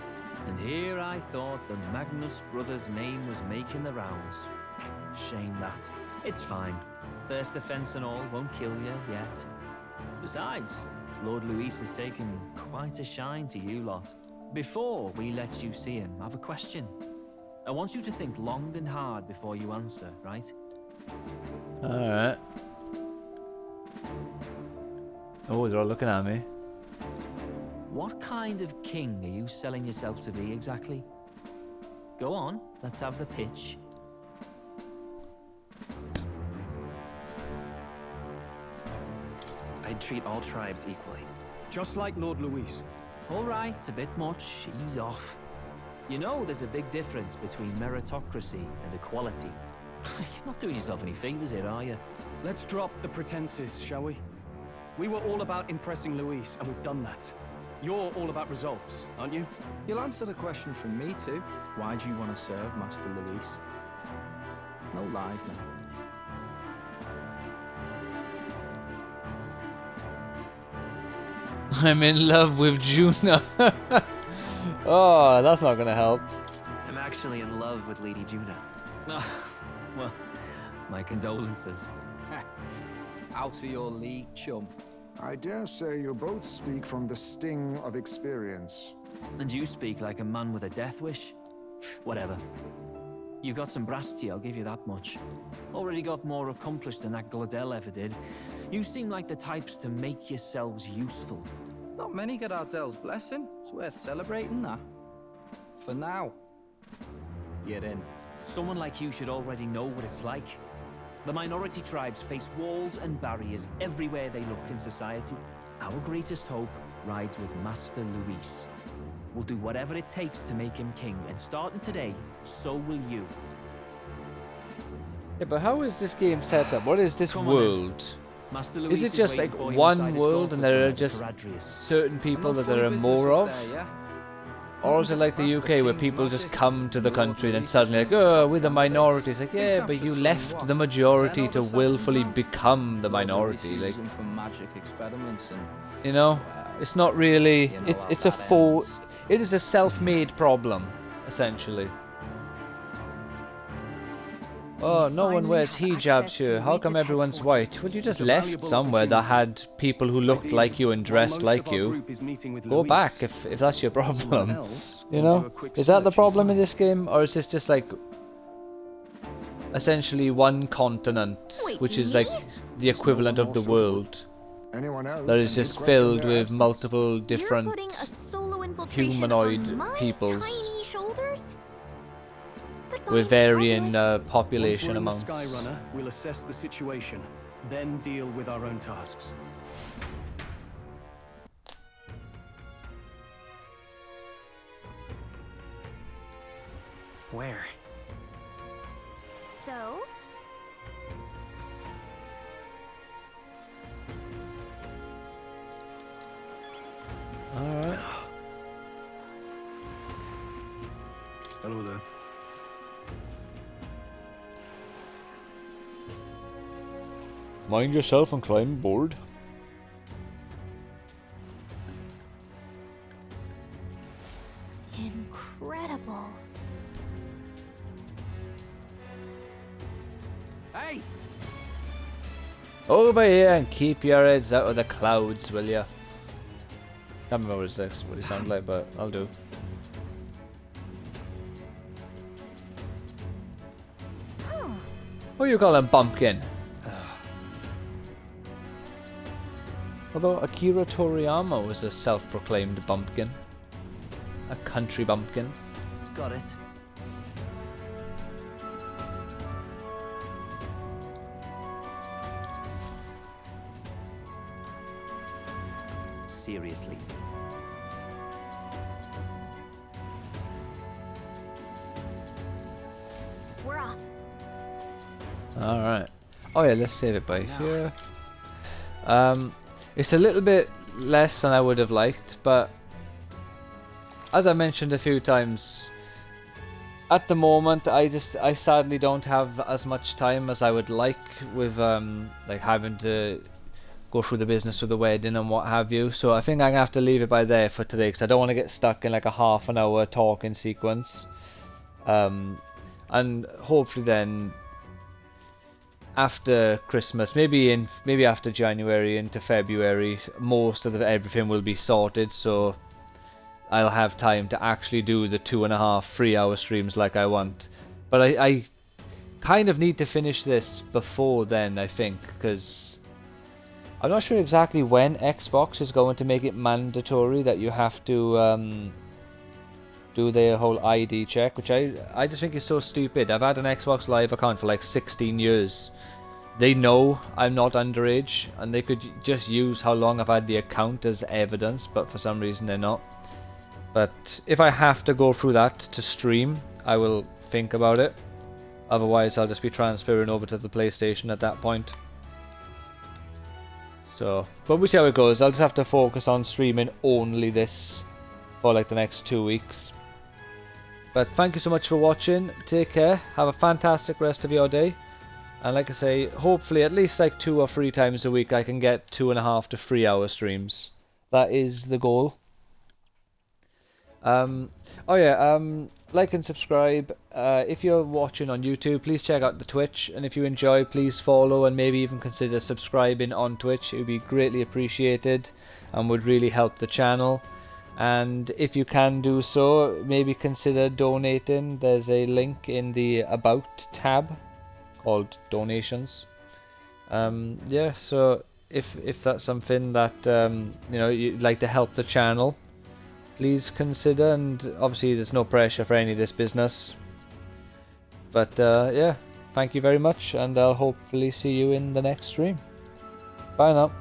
And here I thought the Magnus brothers' name was making the rounds. Shame that. It's fine. First offense and all won't kill you yet. Besides, Lord Luis has taken quite a shine to you lot. Before we let you see him, I have a question. I want you to think long and hard before you answer, right? Alright. Oh, they're all looking at me. What kind of king are you selling yourself to be exactly? Go on, let's have the pitch. I'd treat all tribes equally. Just like Lord Luis. All right, a bit much. Ease off. You know there's a big difference between meritocracy and equality. You're not doing yourself any favors here, are you? Let's drop the pretenses, shall we? We were all about impressing Luis, and we've done that. You're all about results, aren't you? You'll answer the question from me too. Why do you want to serve Master Luis? No lies now. I'm in love with Juna. Oh, that's not gonna help. I'm actually in love with Lady Juna. Well, my condolences. Out of your league, chum. I dare say you both speak from the sting of experience. And you speak like a man with a death wish. Whatever. You got some brass to you, I'll give you that much. Already got more accomplished than that Gladel ever did. You seem like the types to make yourselves useful. Not many get Ardel's blessing. It's worth celebrating that. For now. You're in. Someone like you should already know what it's like. The minority tribes face walls and barriers everywhere they look in society. Our greatest hope rides with Master Luis. We'll do whatever it takes to make him king, and starting today, so will you. Yeah, but how is this game set up? What is this world? Master Is it just like one world and there are just certain people that there are more of? Or is it like the UK where people just come to the country and then suddenly like, oh, we're the minority. It's like, yeah, but you left the majority to willfully become the minority. Like, you know, it's not really, it is a self-made problem. essentially. Oh, no one wears hijabs here. How come everyone's white? Well, you just left somewhere that had people who looked like you and dressed like you. Go back if that's your problem. You know? Is that the problem in this game? Or is this just like essentially one continent, which is like the equivalent of the world, that is just filled with multiple different humanoid peoples with varying population amounts. Skyrunner, we'll assess the situation, then deal with our own tasks. Where? So? Alright. Hello there. Mind yourself and climb aboard. Incredible. Hey! Over here and keep your heads out of the clouds, will ya? Can't remember what he sounded like, but I'll do. What do you call him, bumpkin? Although Akira Toriyama was a self-proclaimed bumpkin. A country bumpkin. Got it. Seriously? We're off. Alright. Oh yeah, let's save it by here. It's a little bit less than I would have liked, but as I mentioned a few times, at the moment I sadly don't have as much time as I would like with like having to go through the business of the wedding and what have you. So I think I'm gonna have to leave it by there for today, because I don't want to get stuck in like a half an hour talking sequence. And hopefully then after Christmas, maybe after January into February, most of everything will be sorted, so I'll have time to actually do the 2.5 3-hour streams like I want. But I kind of need to finish this before then, I think, because I'm not sure exactly when Xbox is going to make it mandatory that you have to do their whole ID check, which I just think is so stupid. I've had an Xbox Live account for like 16 years. They know I'm not underage, and they could just use how long I've had the account as evidence, but for some reason they're not. But if I have to go through that to stream, I will think about it. Otherwise I'll just be transferring over to the PlayStation at that point. So, but we'll see how it goes. I'll just have to focus on streaming only this for like the next 2 weeks. But thank you so much for watching. Take care. Have a fantastic rest of your day. And like I say, hopefully at least like 2 or 3 times a week I can get 2.5 to 3 hour streams. That is the goal. Oh yeah, like and subscribe. If you're watching on YouTube, please check out the Twitch. And if you enjoy, please follow and maybe even consider subscribing on Twitch. It would be greatly appreciated and would really help the channel. And if you can do so, maybe consider donating. There's a link in the About tab called Donations. Yeah, so if that's something that you know, you'd like to help the channel, please consider. And obviously there's no pressure for any of this business. But yeah, thank you very much, and I'll hopefully see you in the next stream. Bye now.